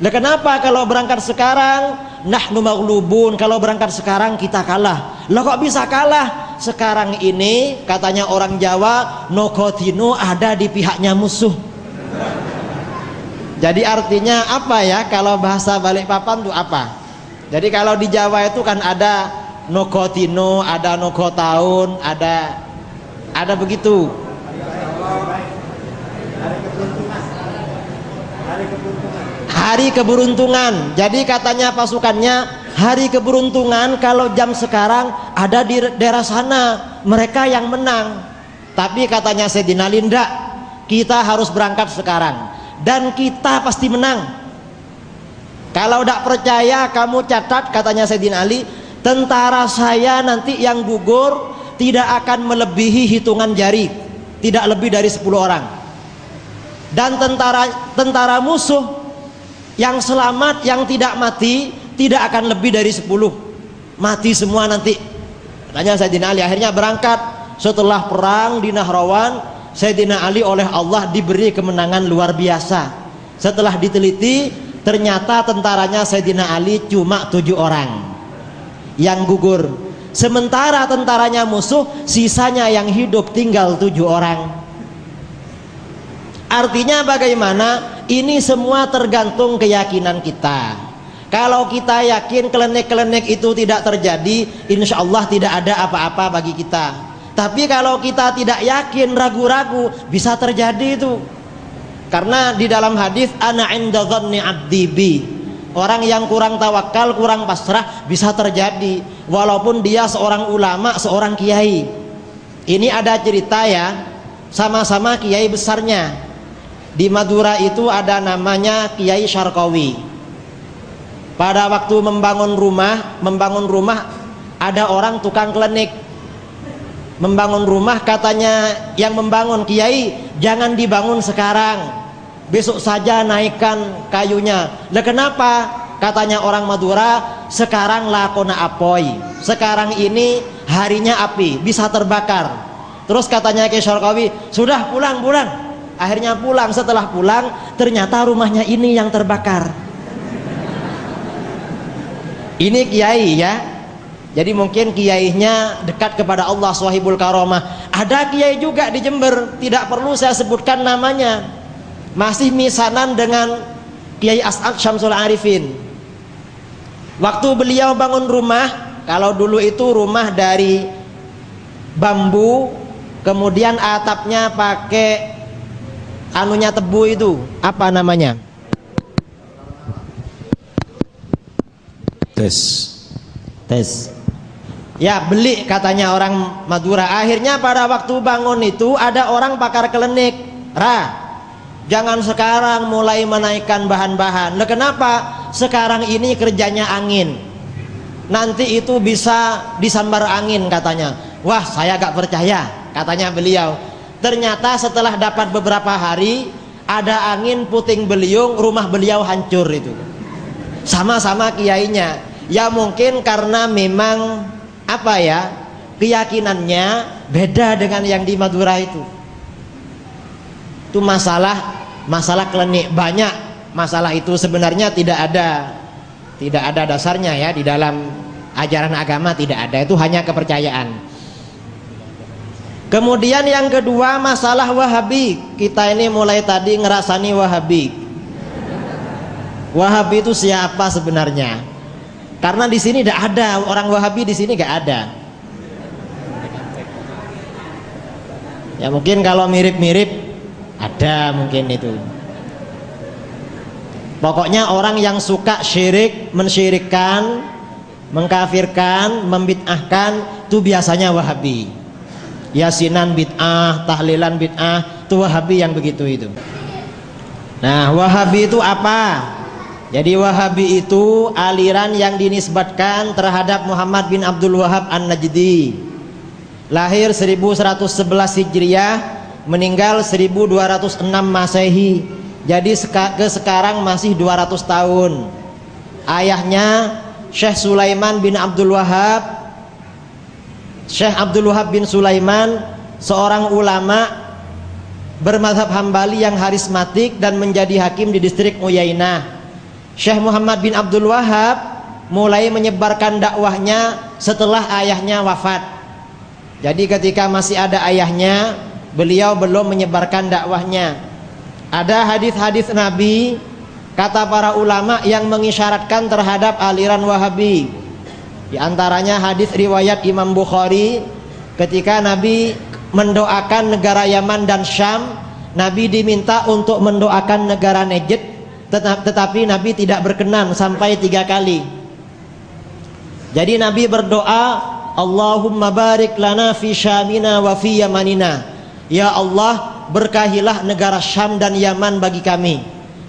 Lah kenapa kalau berangkat sekarang? Nahnu maghlubun, kalau berangkat sekarang kita kalah. Lah kok bisa kalah? Sekarang ini katanya orang Jawa, nokotino ada di pihaknya musuh. Jadi artinya apa ya kalau bahasa Balikpapan itu apa? Jadi kalau di Jawa itu kan ada nokotino, ada nokotaun, ada begitu. Hari keberuntungan. Jadi katanya pasukannya, hari keberuntungan kalau jam sekarang ada di daerah sana, mereka yang menang. Tapi katanya Sayyidina Ali, ndak, kita harus berangkat sekarang dan kita pasti menang. Kalau tidak percaya kamu catat, katanya Sayyidina Ali, tentara saya nanti yang gugur tidak akan melebihi hitungan jari, tidak lebih dari 10 orang. Dan tentara musuh yang selamat, yang tidak mati, tidak akan lebih dari 10. Mati semua nanti. Katanya Sayyidina Ali. Akhirnya berangkat. Setelah perang di Nahrawan, Sayyidina Ali oleh Allah diberi kemenangan luar biasa. Setelah diteliti, ternyata tentaranya Sayyidina Ali cuma 7 orang yang gugur. Sementara tentaranya musuh, sisanya yang hidup tinggal 7 orang. Artinya bagaimana? Ini semua tergantung keyakinan kita. Kalau kita yakin klinik-klinik itu tidak terjadi, insya Allah tidak ada apa-apa bagi kita. Tapi kalau kita tidak yakin, ragu-ragu, bisa terjadi itu. Karena di dalam hadis, ana inda dhanni abdi bi, orang yang kurang tawakal, kurang pasrah, bisa terjadi. Walaupun dia seorang ulama, seorang kiai. Ini ada cerita ya, sama-sama kiai besarnya. Di Madura itu ada namanya Kiai Syarqawi. Pada waktu membangun rumah ada orang tukang klinik. Membangun rumah, katanya yang membangun, Kiai jangan dibangun sekarang, besok saja naikkan kayunya. Lah kenapa? Katanya orang Madura, sekarang lakona apoi, sekarang ini harinya api, bisa terbakar. Terus katanya Kiai Syarqawi, sudah pulang. Akhirnya pulang, setelah pulang ternyata rumahnya ini yang terbakar. Ini kiai ya. Jadi mungkin kiainya dekat kepada Allah Swahibul Karomah. Ada kiai juga di Jember, tidak perlu saya sebutkan namanya, masih misanan dengan Kiai As'ad Syamsul Arifin. Waktu beliau bangun rumah, kalau dulu itu rumah dari bambu, kemudian atapnya pakai anunya tebu itu, apa namanya? Tes. Ya, beli katanya orang Madura. Akhirnya pada waktu bangun itu ada orang pakar klinik, jangan sekarang mulai menaikkan bahan-bahan. Lah kenapa? Sekarang ini kerjanya angin, nanti itu bisa disambar angin katanya. Wah, saya gak percaya, katanya beliau. Ternyata setelah dapat beberapa hari, ada angin puting beliung, rumah beliau hancur itu. Sama-sama kiainya. Ya mungkin karena memang apa ya, keyakinannya beda dengan yang di Madura itu. Itu masalah klinik. Banyak masalah itu sebenarnya tidak ada dasarnya ya di dalam ajaran agama, tidak ada. Itu hanya kepercayaan. Kemudian yang kedua, masalah Wahabi. Kita ini mulai tadi ngerasani Wahabi. Wahabi itu siapa sebenarnya? Karena di sini tidak ada orang Wahabi, di sini nggak ada. Ya mungkin kalau mirip-mirip ada mungkin itu. Pokoknya orang yang suka syirik, mensyirikkan, mengkafirkan, membid'ahkan, itu biasanya Wahabi. Yasinan bid'ah, tahlilan bid'ah, itu Wahabi yang begitu itu. Nah, Wahabi itu apa? Jadi Wahabi itu aliran yang dinisbatkan terhadap Muhammad bin Abdul Wahab An-Najdi. Lahir 1111 Hijriah, meninggal 1206 Masehi. Jadi sekarang masih 200 tahun. Ayahnya Syekh Sulaiman bin Abdul Wahab, Syekh Abdul Wahab bin Sulaiman, seorang ulama bermadzhab Hambali yang harismatik dan menjadi hakim di distrik Uyainah. Syekh Muhammad bin Abdul Wahab mulai menyebarkan dakwahnya setelah ayahnya wafat. Jadi ketika masih ada ayahnya, beliau belum menyebarkan dakwahnya. Ada hadis-hadis Nabi, kata para ulama, yang mengisyaratkan terhadap aliran Wahabi. Di antaranya hadis riwayat Imam Bukhari, ketika Nabi mendoakan negara Yaman dan Syam, Nabi diminta untuk mendoakan negara Najd, tetapi Nabi tidak berkenan sampai 3 kali. Jadi Nabi berdoa, Allahumma barik lana fi Syamina wa fi Yamanina. Ya Allah, berkahilah negara Syam dan Yaman bagi kami.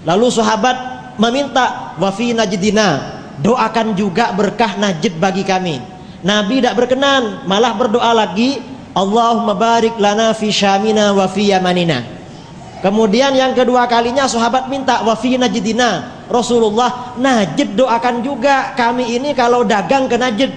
Lalu sahabat meminta, wa fi Najdina, doakan juga berkah Najd bagi kami. Nabi tidak berkenan, malah berdoa lagi, Allahumma barik lana fi Syamina wa fi Yamanina. Kemudian yang kedua kalinya sahabat minta, wa fi Najdina, Rasulullah, Najd doakan juga kami ini kalau dagang ke Najd.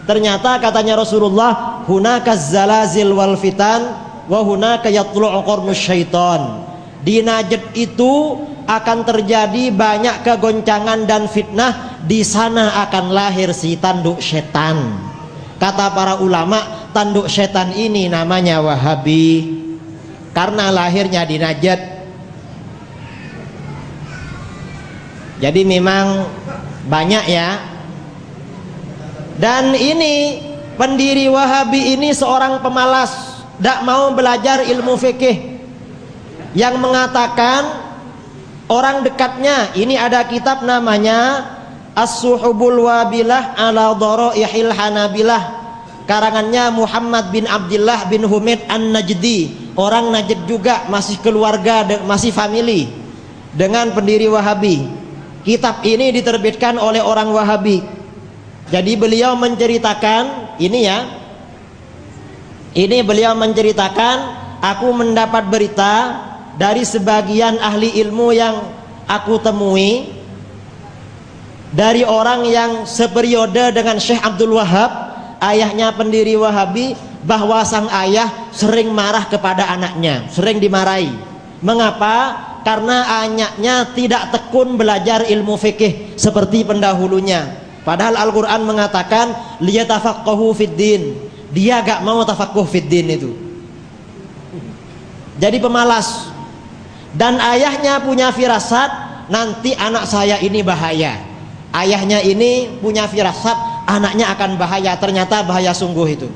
Ternyata katanya Rasulullah, hunaka zalazil wal fitan wa hunaka yatlu'u qarnus syaitan. Di Najd itu akan terjadi banyak kegoncangan dan fitnah, di sana akan lahir si tanduk setan. Kata para ulama, tanduk setan ini namanya Wahabi, karena lahirnya di Najd. Jadi memang banyak ya. Dan ini pendiri Wahabi ini seorang pemalas, tidak mau belajar ilmu fikih, yang mengatakan orang dekatnya. Ini ada kitab namanya As-Suhubul Wabilah ala Dharaihil Hanabilah, karangannya Muhammad bin Abdullah bin Humaid An-Najdi, orang Najd juga, masih keluarga, masih family dengan pendiri Wahabi. Kitab ini diterbitkan oleh orang Wahabi. Jadi beliau menceritakan ini ya, ini beliau menceritakan, aku mendapat berita dari sebagian ahli ilmu yang aku temui, dari orang yang seperiode dengan Syekh Abdul Wahab, ayahnya pendiri Wahabi, bahwa sang ayah sering marah kepada anaknya, sering dimarahi. Mengapa? Karena anaknya tidak tekun belajar ilmu fikih seperti pendahulunya. Padahal Al-Quran mengatakan liyatafaqahu fiddin, dia gak mau tafaqquh fiddin itu. Jadi pemalas. Dan ayahnya punya firasat, nanti anak saya ini bahaya. Ayahnya ini punya firasat, anaknya akan bahaya. Ternyata bahaya sungguh itu.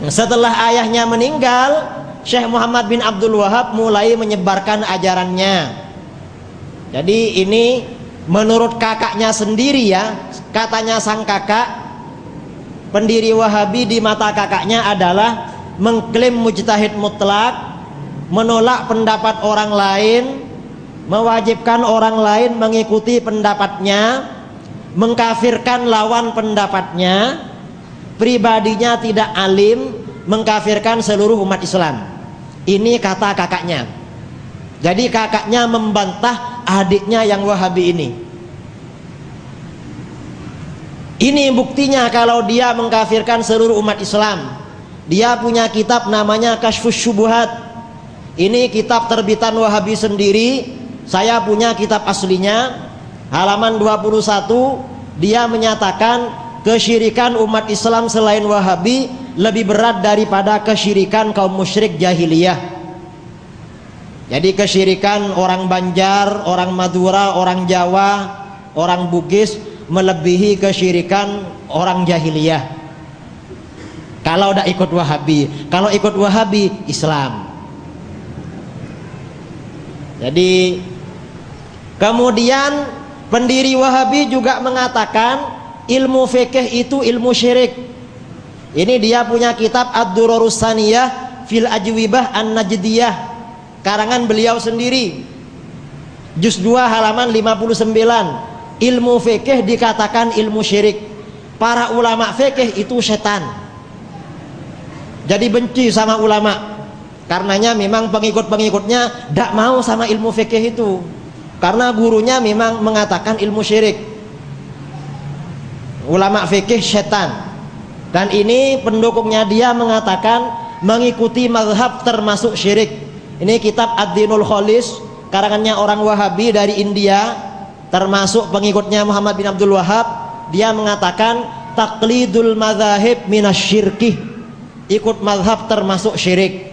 Setelah ayahnya meninggal, Syekh Muhammad bin Abdul Wahab mulai menyebarkan ajarannya. Jadi ini menurut kakaknya sendiri ya, katanya sang kakak, pendiri Wahabi di mata kakaknya adalah mengklaim mujtahid mutlak, menolak pendapat orang lain, mewajibkan orang lain mengikuti pendapatnya, mengkafirkan lawan pendapatnya, pribadinya tidak alim, mengkafirkan seluruh umat Islam. Ini kata kakaknya. Jadi kakaknya membantah adiknya yang Wahabi ini. Ini buktinya kalau dia mengkafirkan seluruh umat Islam. Dia punya kitab namanya Kashfus Syubuhat. Ini kitab terbitan Wahabi sendiri. Saya punya kitab aslinya, halaman 21. Dia menyatakan kesyirikan umat Islam selain Wahabi lebih berat daripada kesyirikan kaum musyrik jahiliyah. Jadi kesyirikan orang Banjar, orang Madura, orang Jawa, orang Bugis melebihi kesyirikan orang jahiliyah. Kalau udah ikut Wahabi, kalau ikut Wahabi Islam. Jadi kemudian pendiri Wahabi juga mengatakan ilmu fikih itu ilmu syirik. Ini dia punya kitab Ad-Durarus Saniyah fil Ajwibah An-Najdiyah, karangan beliau sendiri, juz 2 halaman 59. Ilmu fikih dikatakan ilmu syirik. Para ulama fikih itu setan. Jadi benci sama ulama. Karenanya memang pengikut-pengikutnya tidak mau sama ilmu fikih itu, karena gurunya memang mengatakan ilmu syirik. Ulama fikih setan. Dan ini pendukungnya dia mengatakan mengikuti mazhab termasuk syirik. Ini kitab Ad-Dinul Khalis, karangannya orang Wahabi dari India, termasuk pengikutnya Muhammad bin Abdul Wahab. Dia mengatakan taqlidul madzahib minasyirki, ikut mazhab termasuk syirik.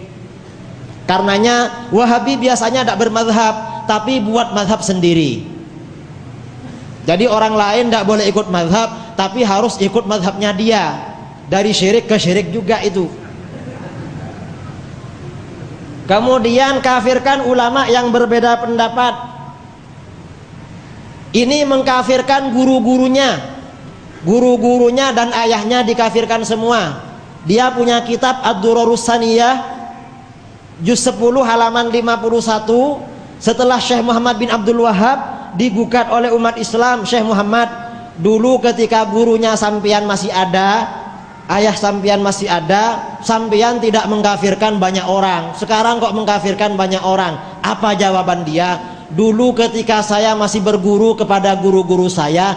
Karenanya Wahabi biasanya tidak bermazhab, tapi buat mazhab sendiri. Jadi orang lain tidak boleh ikut mazhab, tapi harus ikut mazhabnya dia. Dari syirik ke syirik juga itu. Kemudian kafirkan ulama yang berbeda pendapat. Ini mengkafirkan guru-gurunya. Guru-gurunya dan ayahnya dikafirkan semua. Dia punya kitab Ad-Durarus Saniyah, juz 10 halaman 51. Setelah Syekh Muhammad bin Abdul Wahab digugat oleh umat Islam, Syekh Muhammad, dulu ketika gurunya sampean masih ada, ayah sampean masih ada, sampean tidak mengkafirkan banyak orang, sekarang kok mengkafirkan banyak orang. Apa jawaban dia? Dulu ketika saya masih berguru kepada guru-guru saya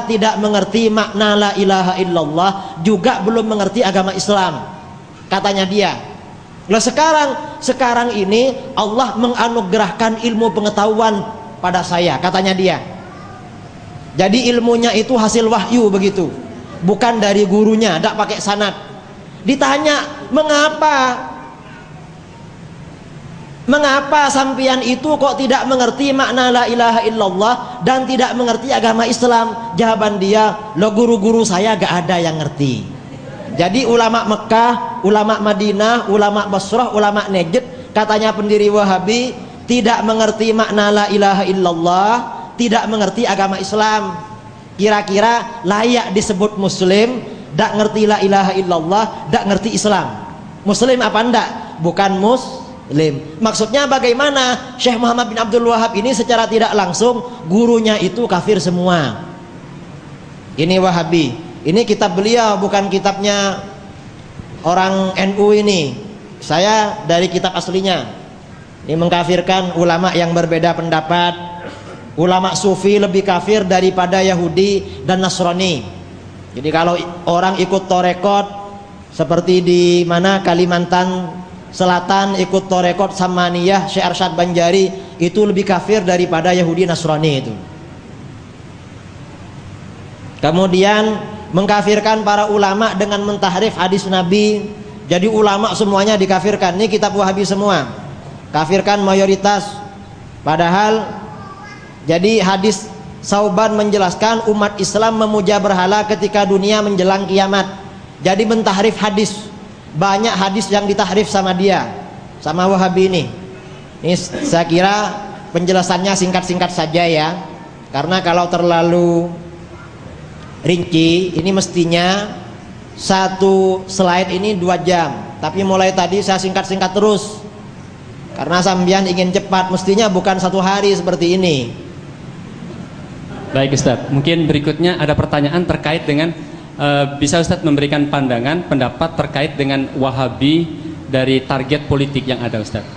tidak mengerti makna la ilaha illallah, juga belum mengerti agama Islam, katanya dia. Loh sekarang ini Allah menganugerahkan ilmu pengetahuan pada saya, katanya dia. Jadi ilmunya itu hasil wahyu begitu, bukan dari gurunya, tidak pakai sanad. Ditanya mengapa sampian itu kok tidak mengerti makna la ilaha illallah dan tidak mengerti agama Islam? Jawaban dia, lo guru-guru saya gak ada yang ngerti. Jadi ulama Mekah, ulama Madinah, ulama Basrah, ulama Najd, katanya pendiri Wahabi, tidak mengerti makna la ilaha illallah, tidak mengerti agama Islam. Kira-kira layak disebut muslim, tidak ngerti la ilaha illallah, tidak ngerti Islam. Muslim apa enggak? Bukan muslim. Maksudnya bagaimana? Syekh Muhammad bin Abdul Wahab ini secara tidak langsung gurunya itu kafir semua. Ini Wahabi. Ini kitab beliau, bukan kitabnya orang NU ini. Saya dari kitab aslinya. Ini mengkafirkan ulama yang berbeda pendapat. Ulama sufi lebih kafir daripada Yahudi dan Nasrani. Jadi kalau orang ikut torekot seperti di mana Kalimantan Selatan ikut torekot Samaniyah Syekh Arsyad Banjari, itu lebih kafir daripada Yahudi Nasrani itu. Kemudian mengkafirkan para ulama dengan mentahrif hadis Nabi. Jadi ulama semuanya dikafirkan. Ini kitab Wahabi semua, kafirkan mayoritas. Padahal jadi hadis Sauban menjelaskan umat Islam memuja berhala ketika dunia menjelang kiamat. Jadi mentahrif hadis. Banyak hadis yang ditahrif sama dia, sama Wahabi ini. Ini saya kira penjelasannya singkat-singkat saja ya, karena kalau terlalu rinci ini mestinya satu slide ini 2 jam, tapi mulai tadi saya singkat-singkat terus karena sambian ingin cepat, mestinya bukan 1 hari seperti ini. Baik Ustadz, mungkin berikutnya ada pertanyaan terkait dengan bisa Ustadz memberikan pandangan, pendapat terkait dengan Wahabi dari target politik yang ada Ustadz.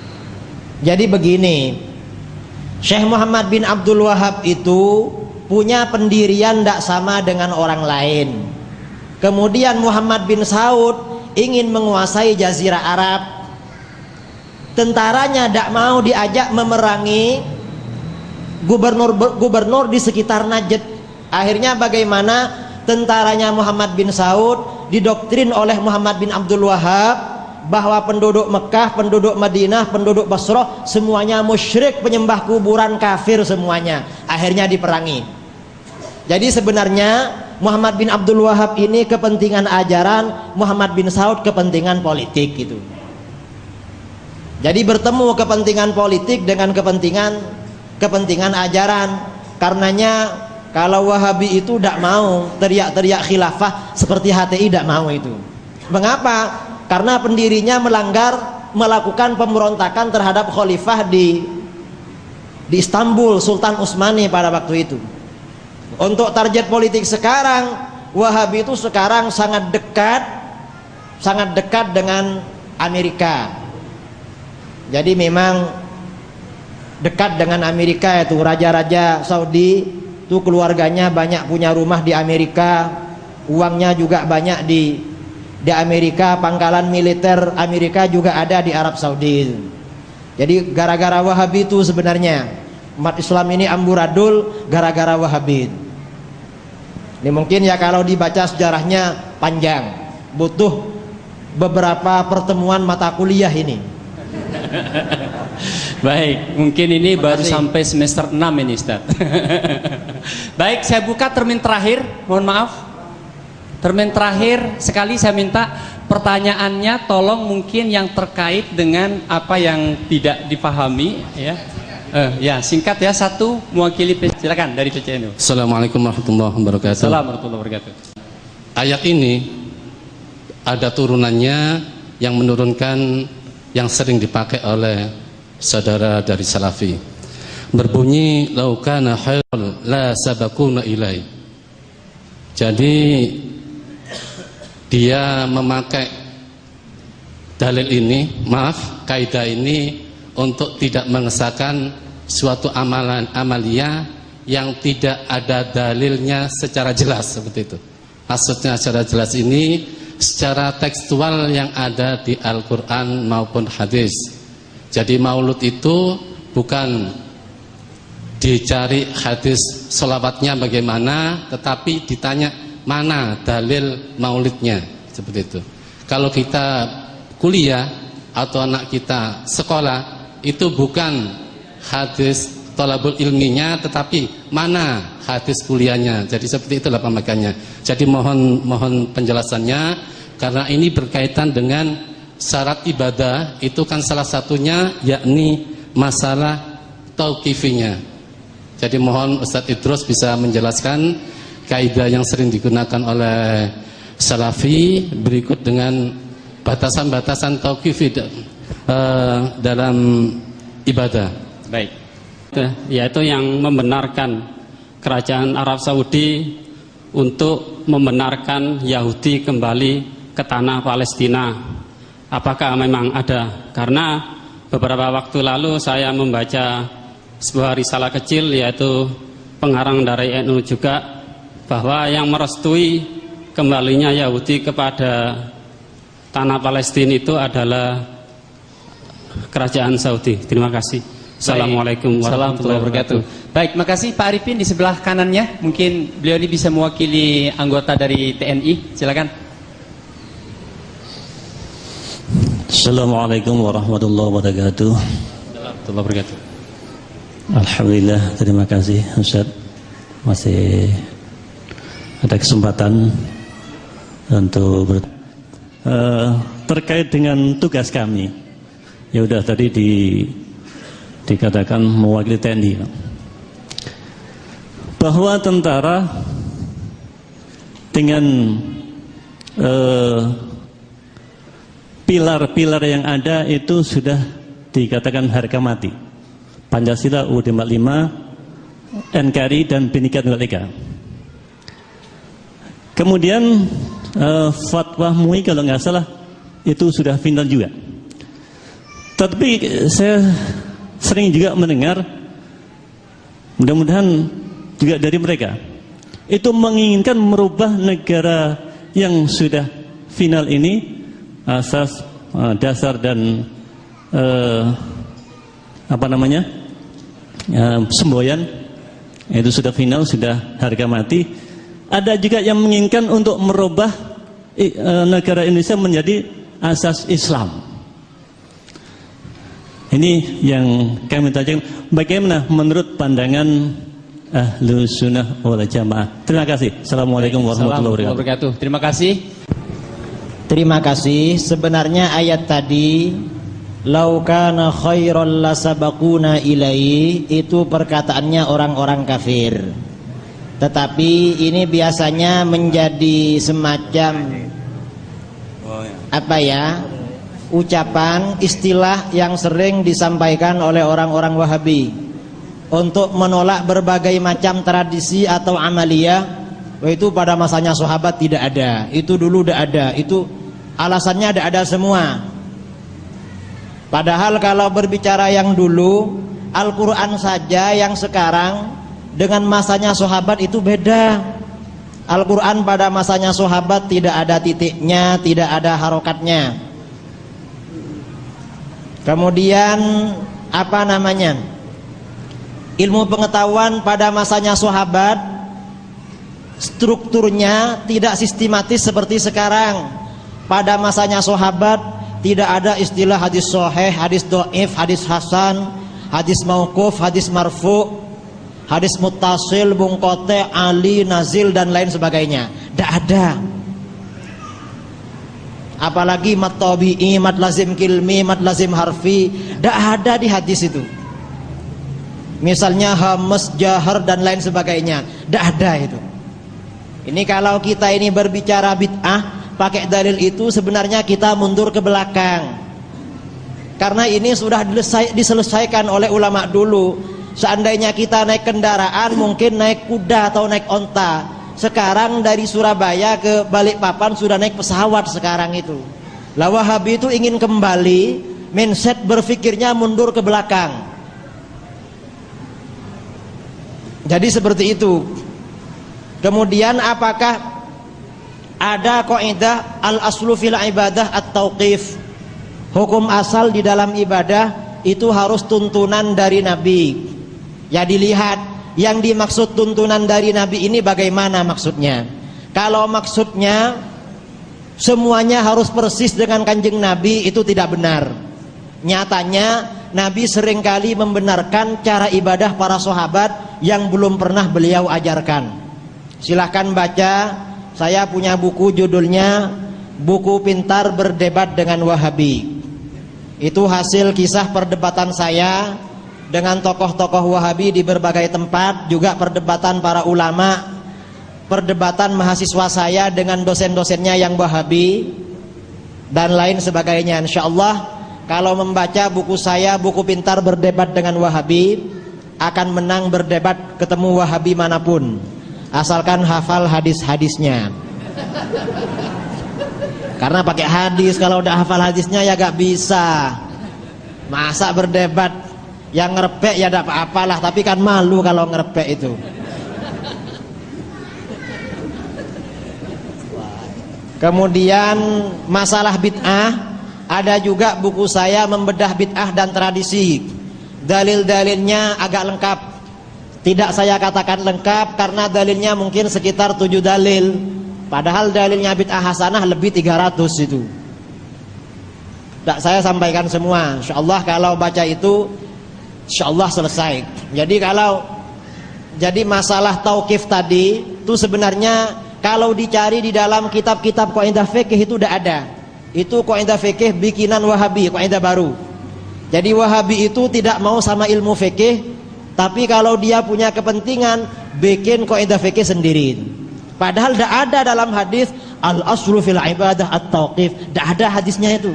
Jadi begini, Syekh Muhammad bin Abdul Wahab itu punya pendirian tidak sama dengan orang lain. Kemudian Muhammad bin Saud ingin menguasai Jazirah Arab. Tentaranya tidak mau diajak memerangi gubernur di sekitar Najd. Akhirnya bagaimana? Tentaranya Muhammad bin Saud didoktrin oleh Muhammad bin Abdul Wahab bahwa penduduk Mekah, penduduk Madinah, penduduk Basrah semuanya musyrik, penyembah kuburan, kafir semuanya. Akhirnya diperangi. Jadi sebenarnya Muhammad bin Abdul Wahab ini kepentingan ajaran, Muhammad bin Saud kepentingan politik gitu. Jadi bertemu kepentingan politik dengan kepentingan ajaran. Karenanya kalau Wahabi itu tidak mau teriak-teriak khilafah seperti HTI, tidak mau itu. Mengapa? Karena pendirinya melakukan pemberontakan terhadap khalifah di Istanbul, Sultan Utsmani pada waktu itu. Untuk target politik sekarang, Wahabi itu sekarang sangat dekat dengan Amerika. Jadi memang dekat dengan Amerika, itu raja-raja Saudi itu keluarganya banyak punya rumah di Amerika, uangnya juga banyak di Amerika, pangkalan militer Amerika juga ada di Arab Saudi. Jadi gara-gara Wahabi itu sebenarnya umat Islam ini amburadul gara-gara Wahabi. Ini mungkin ya kalau dibaca sejarahnya panjang, butuh beberapa pertemuan mata kuliah ini. Baik, mungkin ini baru sampai semester 6 ini Ustaz. Baik, saya buka termin terakhir, mohon maaf. Termin terakhir sekali saya minta pertanyaannya tolong mungkin yang terkait dengan apa yang tidak dipahami ya. Ya, singkat ya, satu mewakili, silakan dari PCNU. Assalamualaikum warahmatullahi wabarakatuh. Assalamualaikum warahmatullahi wabarakatuh. Ayat ini ada turunannya yang menurunkan yang sering dipakai oleh saudara dari Salafi, berbunyi laukana khairul la sabakuna ilai. Jadi dia memakai dalil ini, kaidah ini untuk tidak mengesahkan suatu amalia yang tidak ada dalilnya secara jelas, seperti itu. Maksudnya secara jelas ini secara tekstual yang ada di Al-Quran maupun hadis. Jadi maulud itu bukan dicari hadis sholawatnya bagaimana, tetapi ditanya mana dalil maulidnya, seperti itu. Kalau kita kuliah atau anak kita sekolah, itu bukan hadis thalabul ilminya, tetapi mana hadis kuliahnya. Jadi seperti itulah pemakannya. Jadi mohon penjelasannya, karena ini berkaitan dengan syarat ibadah, itu kan salah satunya yakni masalah tauqifinya. Jadi mohon Ustadz Idrus bisa menjelaskan kaidah yang sering digunakan oleh Salafi berikut dengan batasan-batasan tauqifi dalam ibadah. Baik, yaitu yang membenarkan kerajaan Arab Saudi untuk membenarkan Yahudi kembali ke tanah Palestina. Apakah memang ada? Karena beberapa waktu lalu saya membaca sebuah risalah kecil, yaitu pengarang dari NU juga, bahwa yang merestui kembalinya Yahudi kepada tanah Palestina itu adalah kerajaan Saudi. Terima kasih. Assalamualaikum warahmatullahi wabarakatuh. Baik, makasih Pak Arifin di sebelah kanannya. Mungkin beliau ini bisa mewakili anggota dari TNI. Silakan. Assalamualaikum warahmatullahi wabarakatuh. Warahmatullahi wabarakatuh. Alhamdulillah, terima kasih Ustaz. Masih ada kesempatan untuk terkait dengan tugas kami. Ya udah tadi dikatakan mewakili TNI, bahwa tentara dengan pilar-pilar yang ada itu sudah dikatakan harga mati. Pancasila UUD 45, NKRI dan Bhinneka Tunggal Ika. Kemudian fatwa MUI kalau nggak salah itu sudah final juga. Tapi saya sering juga mendengar, mudah-mudahan juga dari mereka, itu menginginkan merubah negara yang sudah final ini, asas, dasar dan semboyan itu sudah final, sudah harga mati. Ada juga yang menginginkan untuk merubah negara Indonesia menjadi asas Islam. Ini yang kami tanyakan, bagaimana menurut pandangan Ahlus Sunnah wal Jamaah. Terima kasih. Assalamualaikum warahmatullahi wabarakatuh. Terima kasih. Terima kasih. Sebenarnya ayat tadi, lau kana khairal lasabaquna ilaihi, itu perkataannya orang-orang kafir. Tetapi ini biasanya menjadi semacam ucapan, istilah yang sering disampaikan oleh orang-orang Wahabi untuk menolak berbagai macam tradisi atau amaliyah. Itu pada masanya sahabat tidak ada, itu dulu tidak ada, itu alasannya ada semua. Padahal kalau berbicara yang dulu, Al-Quran saja yang sekarang dengan masanya sahabat itu beda. Al-Quran pada masanya sahabat tidak ada titiknya, tidak ada harokatnya. Kemudian ilmu pengetahuan pada masanya sahabat strukturnya tidak sistematis seperti sekarang. Pada masanya sahabat tidak ada istilah hadis sahih, hadis dhaif, hadis hasan, hadis mauquf, hadis marfu, hadis muttasil, bungkote, ali, nazil dan lain sebagainya. Tidak ada. Apalagi mat tabi'i, mat lazim kilmi, mat lazim harfi, tidak ada di hadis itu. Misalnya hamas, jahar dan lain sebagainya, tidak ada itu. Ini kalau kita ini berbicara bid'ah pakai dalil itu, sebenarnya kita mundur ke belakang. Karena ini sudah diselesaikan oleh ulama dulu. Seandainya kita naik kendaraan, mungkin naik kuda atau naik onta. Sekarang dari Surabaya ke Balikpapan sudah naik pesawat sekarang itu. Lah Wahabi itu ingin kembali, mindset berpikirnya mundur ke belakang. Jadi seperti itu. Kemudian apakah ada kaidah al-aslu fil ibadah at-tauqif? Hukum asal di dalam ibadah itu harus tuntunan dari Nabi. Ya dilihat yang dimaksud tuntunan dari Nabi ini bagaimana maksudnya. Kalau maksudnya semuanya harus persis dengan kanjeng Nabi, itu tidak benar. Nyatanya Nabi seringkali membenarkan cara ibadah para sahabat yang belum pernah beliau ajarkan. Silahkan baca, saya punya buku judulnya Buku Pintar Berdebat dengan Wahabi. Itu hasil kisah perdebatan saya dengan tokoh-tokoh Wahabi di berbagai tempat, juga perdebatan para ulama, perdebatan mahasiswa saya dengan dosen-dosennya yang Wahabi dan lain sebagainya. Insyaallah kalau membaca buku saya, Buku Pintar Berdebat dengan Wahabi, akan menang berdebat ketemu Wahabi manapun, asalkan hafal hadis-hadisnya. Karena pakai hadis, kalau udah hafal hadisnya ya gak bisa. Masa berdebat Yang ngerepek ya tidak apa-apalah, tapi kan malu kalau ngerepek itu. Kemudian masalah bid'ah, ada juga buku saya membedah bid'ah dan tradisi. Dalil-dalilnya agak lengkap. Tidak saya katakan lengkap karena dalilnya mungkin sekitar 7 dalil. Padahal dalilnya bid'ah hasanah lebih 300 itu. Tidak saya sampaikan semua. Insyaallah kalau baca itu insyaallah selesai. Jadi masalah tauqif tadi itu sebenarnya kalau dicari di dalam kitab-kitab kaidah fikih itu tidak ada. Itu kaidah fikih bikinan Wahabi, kaidah baru. Jadi Wahabi itu tidak mau sama ilmu fikih, tapi kalau dia punya kepentingan bikin kaidah fikih sendiri. Padahal tidak ada dalam hadis al-aslu fil ibadah at-tauqif. Tidak ada hadisnya itu.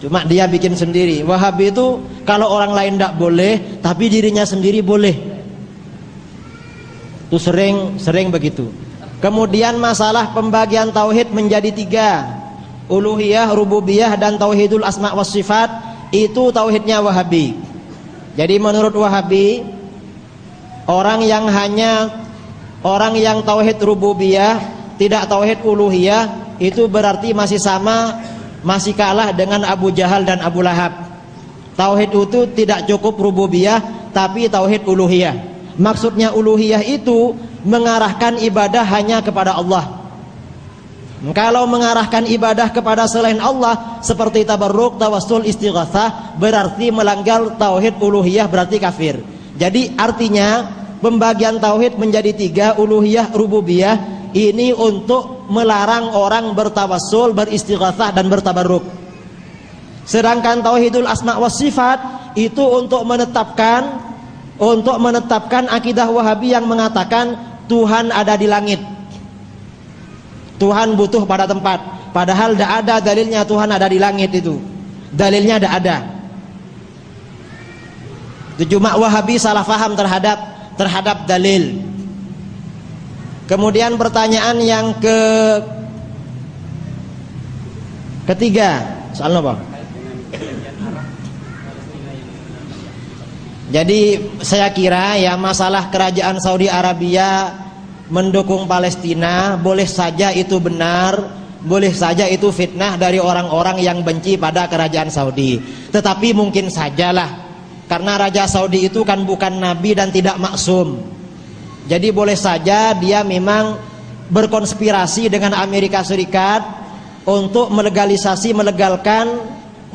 Cuma dia bikin sendiri. Wahabi itu kalau orang lain tidak boleh, tapi dirinya sendiri boleh. Itu sering begitu. Kemudian masalah pembagian tauhid menjadi 3, uluhiyah, rububiyah, dan tauhidul asma was sifat. Itu tauhidnya Wahabi. Jadi menurut Wahabi, orang yang tauhid rububiyah, tidak tauhid uluhiyah, itu berarti masih kalah dengan Abu Jahal dan Abu Lahab. Tauhid itu tidak cukup rububiyah, tapi tauhid uluhiyah. Maksudnya uluhiyah itu mengarahkan ibadah hanya kepada Allah. Kalau mengarahkan ibadah kepada selain Allah seperti tabarruk, tawassul, istighatsah, berarti melanggar tauhid uluhiyah, berarti kafir. Jadi artinya pembagian tauhid menjadi 3, uluhiyah, rububiyah, ini untuk melarang orang bertawassul, beristighatsah, dan bertabarruk. Sedangkan tauhidul asma was sifat itu untuk menetapkan akidah Wahabi yang mengatakan Tuhan ada di langit. Tuhan butuh pada tempat. Padahal tidak ada dalilnya Tuhan ada di langit itu. Dalilnya tidak ada. Itu cuma Wahabi salah faham terhadap dalil. Kemudian pertanyaan yang ketiga, soal apa? Jadi saya kira ya masalah kerajaan Saudi Arabia mendukung Palestina, boleh saja itu benar, boleh saja itu fitnah dari orang-orang yang benci pada kerajaan Saudi. Tetapi mungkin sajalah, karena Raja Saudi itu kan bukan nabi dan tidak maksum. Jadi boleh saja dia memang berkonspirasi dengan Amerika Serikat untuk melegalkan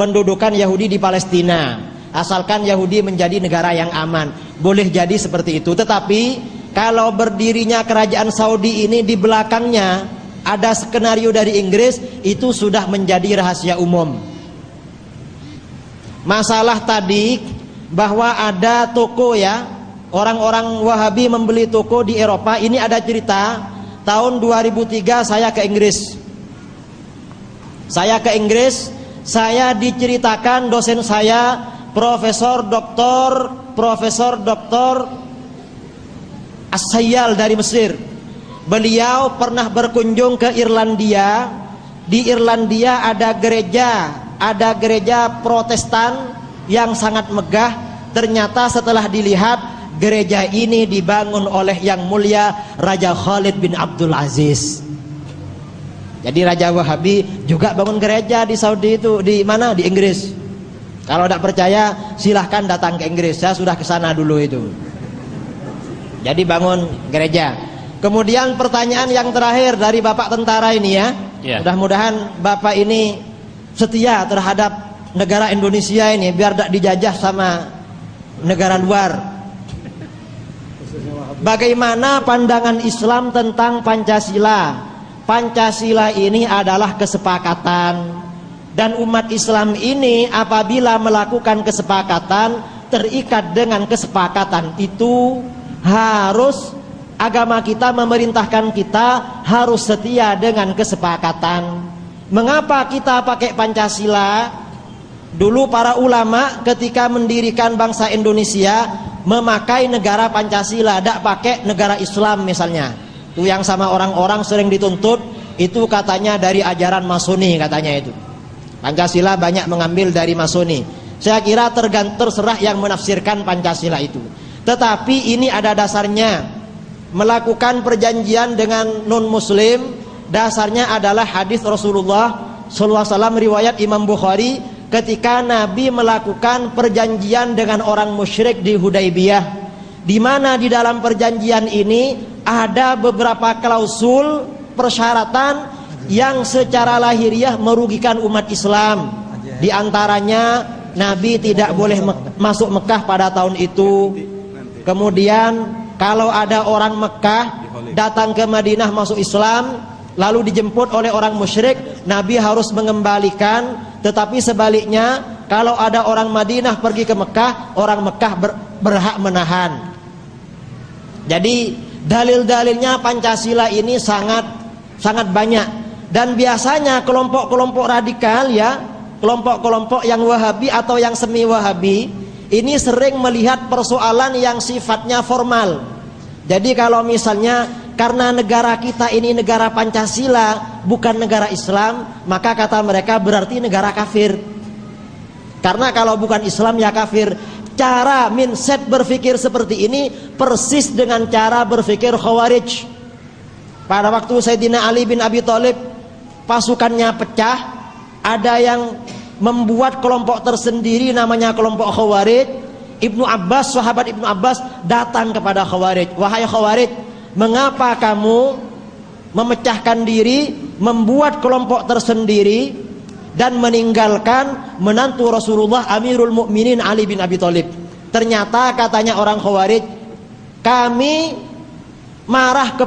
pendudukan Yahudi di Palestina, asalkan Yahudi menjadi negara yang aman. Boleh jadi seperti itu. Tetapi kalau berdirinya kerajaan Saudi ini di belakangnya ada skenario dari Inggris, itu sudah menjadi rahasia umum. Masalah tadi bahwa ada toko ya, orang-orang Wahabi membeli toko di Eropa. Ini ada cerita, tahun 2003 saya ke Inggris. Saya diceritakan dosen saya, Profesor Doktor As-Sayyal dari Mesir. Beliau pernah berkunjung ke Irlandia. Di Irlandia ada gereja Protestan yang sangat megah. Ternyata setelah dilihat, gereja ini dibangun oleh yang mulia Raja Khalid bin Abdul Aziz. Jadi Raja Wahabi juga bangun gereja di Saudi itu. Di mana? Di Inggris. Kalau tidak percaya silahkan datang ke Inggris. Saya sudah ke sana dulu itu. Jadi bangun gereja. Kemudian pertanyaan yang terakhir dari Bapak tentara ini ya. Mudah-mudahan Bapak ini setia terhadap negara Indonesia ini, biar tidak dijajah sama negara luar. Bagaimana pandangan Islam tentang Pancasila? Pancasila ini adalah kesepakatan, dan umat Islam ini apabila melakukan kesepakatan, terikat dengan kesepakatan itu, harus agama kita memerintahkan kita harus setia dengan kesepakatan. Mengapa kita pakai Pancasila? Dulu para ulama ketika mendirikan bangsa Indonesia memakai negara Pancasila, tidak pakai negara Islam misalnya. Itu yang sama orang-orang sering dituntut, itu katanya dari ajaran Masoni katanya itu. Pancasila banyak mengambil dari Masoni. Saya kira terserah yang menafsirkan Pancasila itu. Tetapi ini ada dasarnya. Melakukan perjanjian dengan non-muslim, dasarnya adalah hadis Rasulullah SAW riwayat Imam Bukhari, ketika Nabi melakukan perjanjian dengan orang musyrik di Hudaybiyah, di mana di dalam perjanjian ini ada beberapa klausul persyaratan yang secara lahiriah merugikan umat Islam. Di antaranya Nabi tidak boleh masuk Mekah pada tahun itu. Kemudian kalau ada orang Mekah datang ke Madinah masuk Islam lalu dijemput oleh orang musyrik, Nabi harus mengembalikan. Tetapi sebaliknya, kalau ada orang Madinah pergi ke Mekah, orang Mekah berhak menahan. Jadi dalil-dalilnya Pancasila ini sangat banyak. Dan biasanya kelompok-kelompok radikal ya, kelompok-kelompok yang Wahabi atau yang semi Wahabi, ini sering melihat persoalan yang sifatnya formal. Jadi kalau misalnya karena negara kita ini negara Pancasila, bukan negara Islam, maka kata mereka berarti negara kafir. Karena kalau bukan Islam ya kafir. Cara mindset berpikir seperti ini persis dengan cara berpikir Khawarij. Pada waktu Sayyidina Ali bin Abi Thalib pasukannya pecah, ada yang membuat kelompok tersendiri namanya kelompok Khawarij. Ibnu Abbas, sahabat Ibnu Abbas datang kepada Khawarij. Wahai Khawarij, mengapa kamu memecahkan diri, membuat kelompok tersendiri dan meninggalkan menantu Rasulullah Amirul Mukminin Ali bin Abi Thalib? Ternyata katanya orang Khawarij, kami marah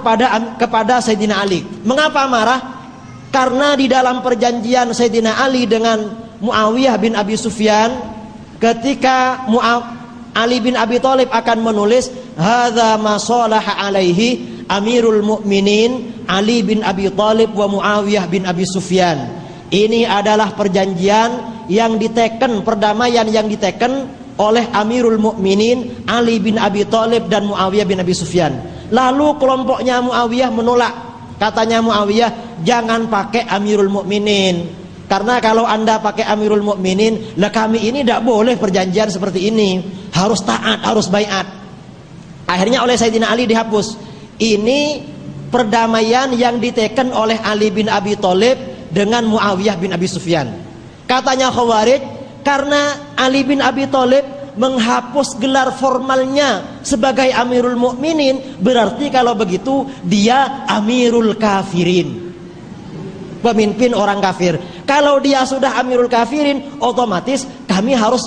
kepada Sayyidina Ali. Mengapa marah? Karena di dalam perjanjian Sayyidina Ali dengan Muawiyah bin Abi Sufyan, ketika Ali bin Abi Thalib akan menulis hadza ma salaha alaihi Amirul Mukminin Ali bin Abi Thalib wa Muawiyah bin Abi Sufyan. Ini adalah perjanjian yang diteken, perdamaian yang diteken oleh Amirul Mukminin Ali bin Abi Thalib dan Muawiyah bin Abi Sufyan. Lalu kelompoknya Muawiyah menolak. Katanya Muawiyah, jangan pakai Amirul Mukminin. Karena kalau anda pakai Amirul Mukminin, lah kami ini tidak boleh perjanjian seperti ini. Harus taat, harus baiat. Akhirnya oleh Sayyidina Ali dihapus. Ini perdamaian yang diteken oleh Ali bin Abi Thalib dengan Muawiyah bin Abi Sufyan. Katanya Khawarij, karena Ali bin Abi Thalib menghapus gelar formalnya sebagai Amirul Mukminin, berarti kalau begitu dia Amirul Kafirin, pemimpin orang kafir. Kalau dia sudah Amirul Kafirin, otomatis kami harus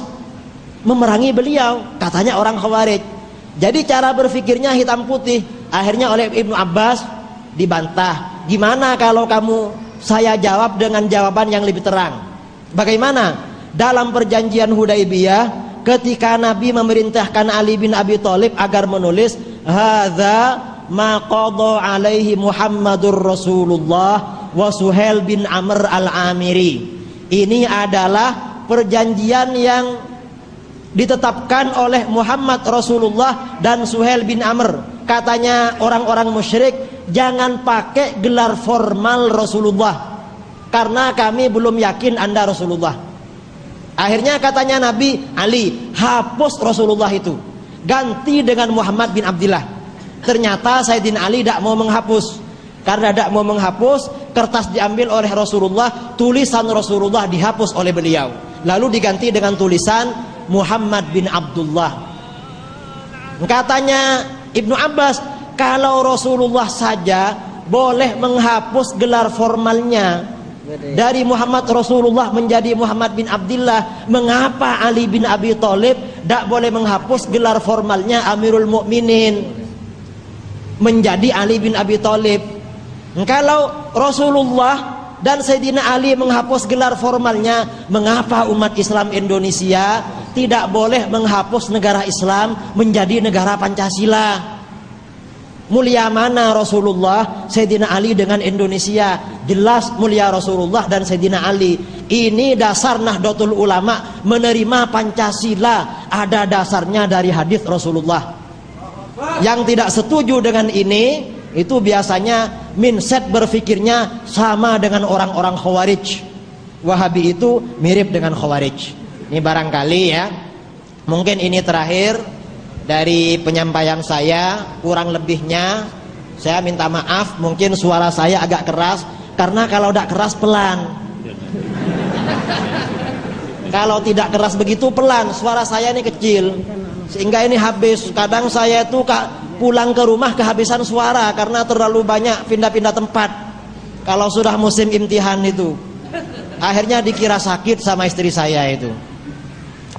memerangi beliau, katanya orang Khawarij. Jadi cara berpikirnya hitam putih. Akhirnya oleh Ibnu Abbas dibantah. Gimana kalau saya jawab dengan jawaban yang lebih terang? Bagaimana? Dalam perjanjian Hudaybiyah, ketika Nabi memerintahkan Ali bin Abi Thalib agar menulis hadza ma qada alaihi Muhammadur Rasulullah wa Suhail bin Amr al-Amiri. Ini adalah perjanjian yang ditetapkan oleh Muhammad Rasulullah dan Suhail bin Amr. Katanya orang-orang musyrik, jangan pakai gelar formal Rasulullah karena kami belum yakin anda Rasulullah. Akhirnya katanya Nabi, Ali, hapus Rasulullah itu, ganti dengan Muhammad bin Abdillah. Ternyata Sayyidina Ali tidak mau menghapus. Karena tidak mau menghapus, kertas diambil oleh Rasulullah, tulisan Rasulullah dihapus oleh beliau, lalu diganti dengan tulisan Muhammad bin Abdullah. Katanya Ibnu Abbas, kalau Rasulullah saja boleh menghapus gelar formalnya dari Muhammad Rasulullah menjadi Muhammad bin Abdullah, mengapa Ali bin Abi Thalib tidak boleh menghapus gelar formalnya Amirul Mukminin menjadi Ali bin Abi Thalib? Kalau Rasulullah dan Sayyidina Ali menghapus gelar formalnya, mengapa umat Islam Indonesia tidak boleh menghapus negara Islam menjadi negara Pancasila? Mulia mana Rasulullah, Sayyidina Ali dengan Indonesia? Jelas mulia Rasulullah dan Sayyidina Ali. Ini dasar Nahdlatul Ulama menerima Pancasila, ada dasarnya dari hadis Rasulullah. Yang tidak setuju dengan ini, itu biasanya mindset berpikirnya sama dengan orang-orang Khawarij. Wahabi itu mirip dengan Khawarij. Ini barangkali ya, mungkin ini terakhir dari penyampaian saya. Kurang lebihnya saya minta maaf, mungkin suara saya agak keras, karena kalau tidak keras pelan. Kalau tidak keras begitu pelan, suara saya ini kecil, sehingga ini habis. Kadang saya itu pulang ke rumah kehabisan suara karena terlalu banyak pindah-pindah tempat. Kalau sudah musim imtihan itu, akhirnya dikira sakit sama istri saya itu.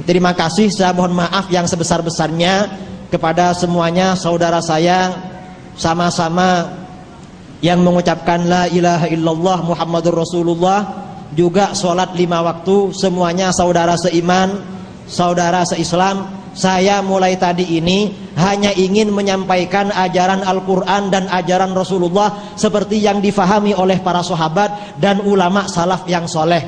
Terima kasih, saya mohon maaf yang sebesar-besarnya kepada semuanya saudara saya, sama-sama yang mengucapkan la ilaha illallah Muhammadur Rasulullah, juga sholat 5 waktu, semuanya saudara seiman, saudara seislam. Saya mulai tadi ini hanya ingin menyampaikan ajaran Al-Quran dan ajaran Rasulullah seperti yang difahami oleh para sahabat dan ulama salaf yang soleh,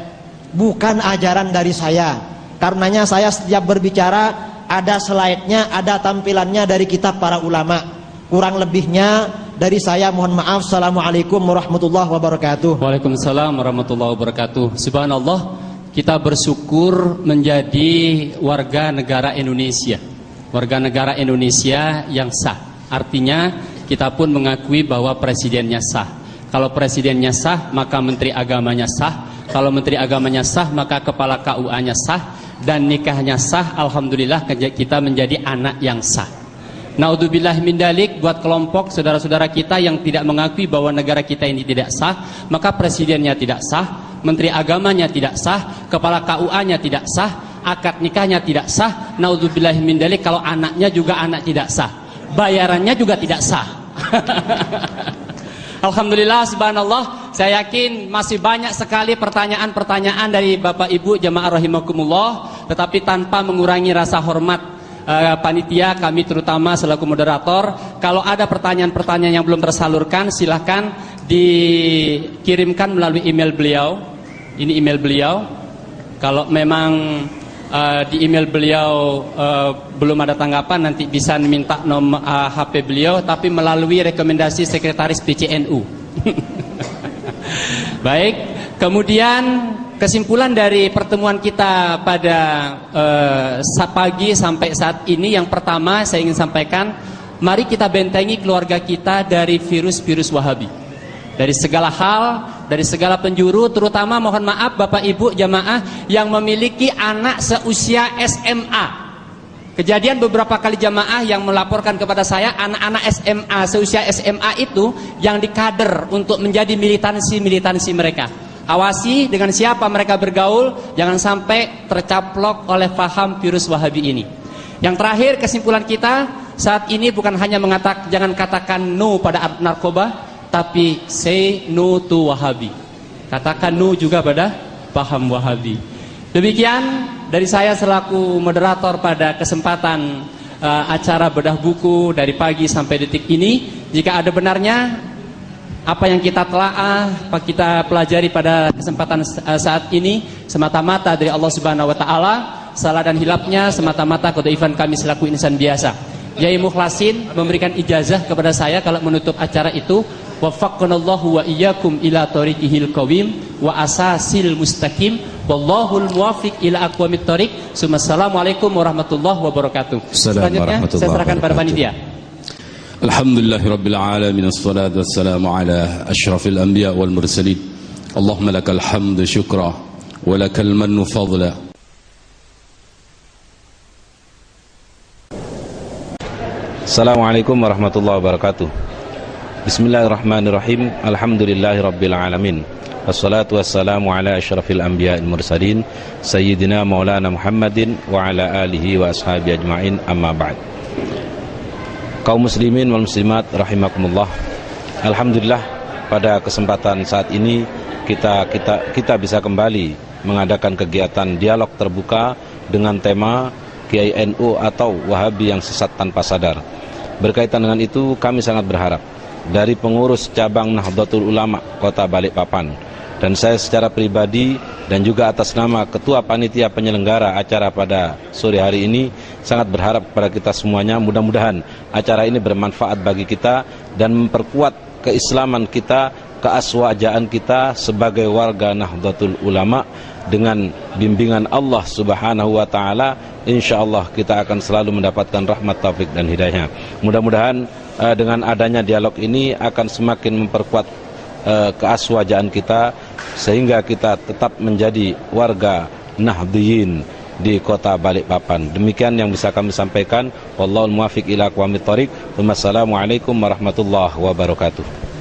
bukan ajaran dari saya. Karenanya saya setiap berbicara ada slide-nya, ada tampilannya dari kitab para ulama. Kurang lebihnya dari saya mohon maaf. Assalamualaikum warahmatullahi wabarakatuh. Waalaikumsalam warahmatullahi wabarakatuh. Subhanallah, kita bersyukur menjadi warga negara Indonesia, warga negara Indonesia yang sah. Artinya kita pun mengakui bahwa presidennya sah. Kalau presidennya sah, maka menteri agamanya sah. Kalau menteri agamanya sah, maka kepala KUA-nya sah. Dan nikahnya sah. Alhamdulillah kita menjadi anak yang sah. Naudzubillah min dalik, buat kelompok saudara-saudara kita yang tidak mengakui bahwa negara kita ini tidak sah, maka presidennya tidak sah, menteri agamanya tidak sah, kepala KUA-nya tidak sah, akad nikahnya tidak sah. Naudzubillah min dalik, kalau anaknya juga anak tidak sah, bayarannya juga tidak sah. Alhamdulillah, subhanallah, saya yakin masih banyak sekali pertanyaan-pertanyaan dari Bapak Ibu jamaah rahimakumullah, tetapi tanpa mengurangi rasa hormat panitia kami terutama selaku moderator. Kalau ada pertanyaan-pertanyaan yang belum tersalurkan, silahkan dikirimkan melalui email beliau. Ini email beliau. Kalau memang di email beliau belum ada tanggapan, nanti bisa minta nomor HP beliau, tapi melalui rekomendasi sekretaris PCNU. Baik, kemudian kesimpulan dari pertemuan kita pada pagi sampai saat ini, yang pertama saya ingin sampaikan, mari kita bentengi keluarga kita dari virus-virus Wahabi, dari segala hal, dari segala penjuru, terutama mohon maaf Bapak Ibu jamaah yang memiliki anak seusia SMA. Kejadian beberapa kali jamaah yang melaporkan kepada saya, anak-anak SMA seusia SMA itu yang dikader untuk menjadi militansi mereka. Awasi dengan siapa mereka bergaul, jangan sampai tercaplok oleh paham virus Wahabi ini. Yang terakhir, kesimpulan kita saat ini bukan hanya jangan katakan no pada narkoba, tapi say no to Wahabi. Katakan no juga pada paham Wahabi. Demikian dari saya selaku moderator pada kesempatan acara bedah buku dari pagi sampai detik ini. Jika ada benarnya apa yang kita telaah, apa kita pelajari pada kesempatan saat ini semata-mata dari Allah Subhanahu wa taala, salah dan hilapnya semata-mata kedaifan kami selaku insan biasa. Yai Mukhlasin memberikan ijazah kepada saya kalau menutup acara itu, waffaqanallahu wa iyyakum ila thoriqihil qawim wa asasil mustaqim wallahul muwaffiq ila aqwamit thoriq. Assalamualaikum warahmatullahi wabarakatuh. Selanjutnya saya serahkan pada panitia. Alhamdulillahirabbil alamin, wassalatu wassalamu ala asyrafil anbiya wal mursalin. Allahumma lakal hamdu syukra wa lakal mannu fadla. Assalamualaikum warahmatullahi wabarakatuh. Bismillahirrahmanirrahim. Alhamdulillahirabbil alamin. Wassalatu wassalamu ala asyrafil anbiya wal mursalin sayyidina maulana Muhammadin wa ala alihi wa ashabihi ajmain, amma ba'd. Kaum muslimin wal muslimat rahimakumullah. Alhamdulillah pada kesempatan saat ini kita bisa kembali mengadakan kegiatan dialog terbuka dengan tema Kiai NU atau Wahabi yang sesat tanpa sadar. Berkaitan dengan itu, kami sangat berharap dari pengurus cabang Nahdlatul Ulama Kota Balikpapan dan saya secara pribadi dan juga atas nama Ketua Panitia Penyelenggara acara pada sore hari ini sangat berharap kepada kita semuanya, mudah-mudahan acara ini bermanfaat bagi kita dan memperkuat keislaman kita, keaswajaan kita sebagai warga Nahdlatul Ulama dengan bimbingan Allah Subhanahu wa taala, insyaallah kita akan selalu mendapatkan rahmat, taufik dan hidayah. Mudah-mudahan dengan adanya dialog ini akan semakin memperkuat keaswajaan kita sehingga kita tetap menjadi warga Nahdliyin di kota Balikpapan. Demikian yang bisa kami sampaikan. Wallahul muwaffiq ila aqwamit thoriq. Wassalamualaikum warahmatullahi wabarakatuh.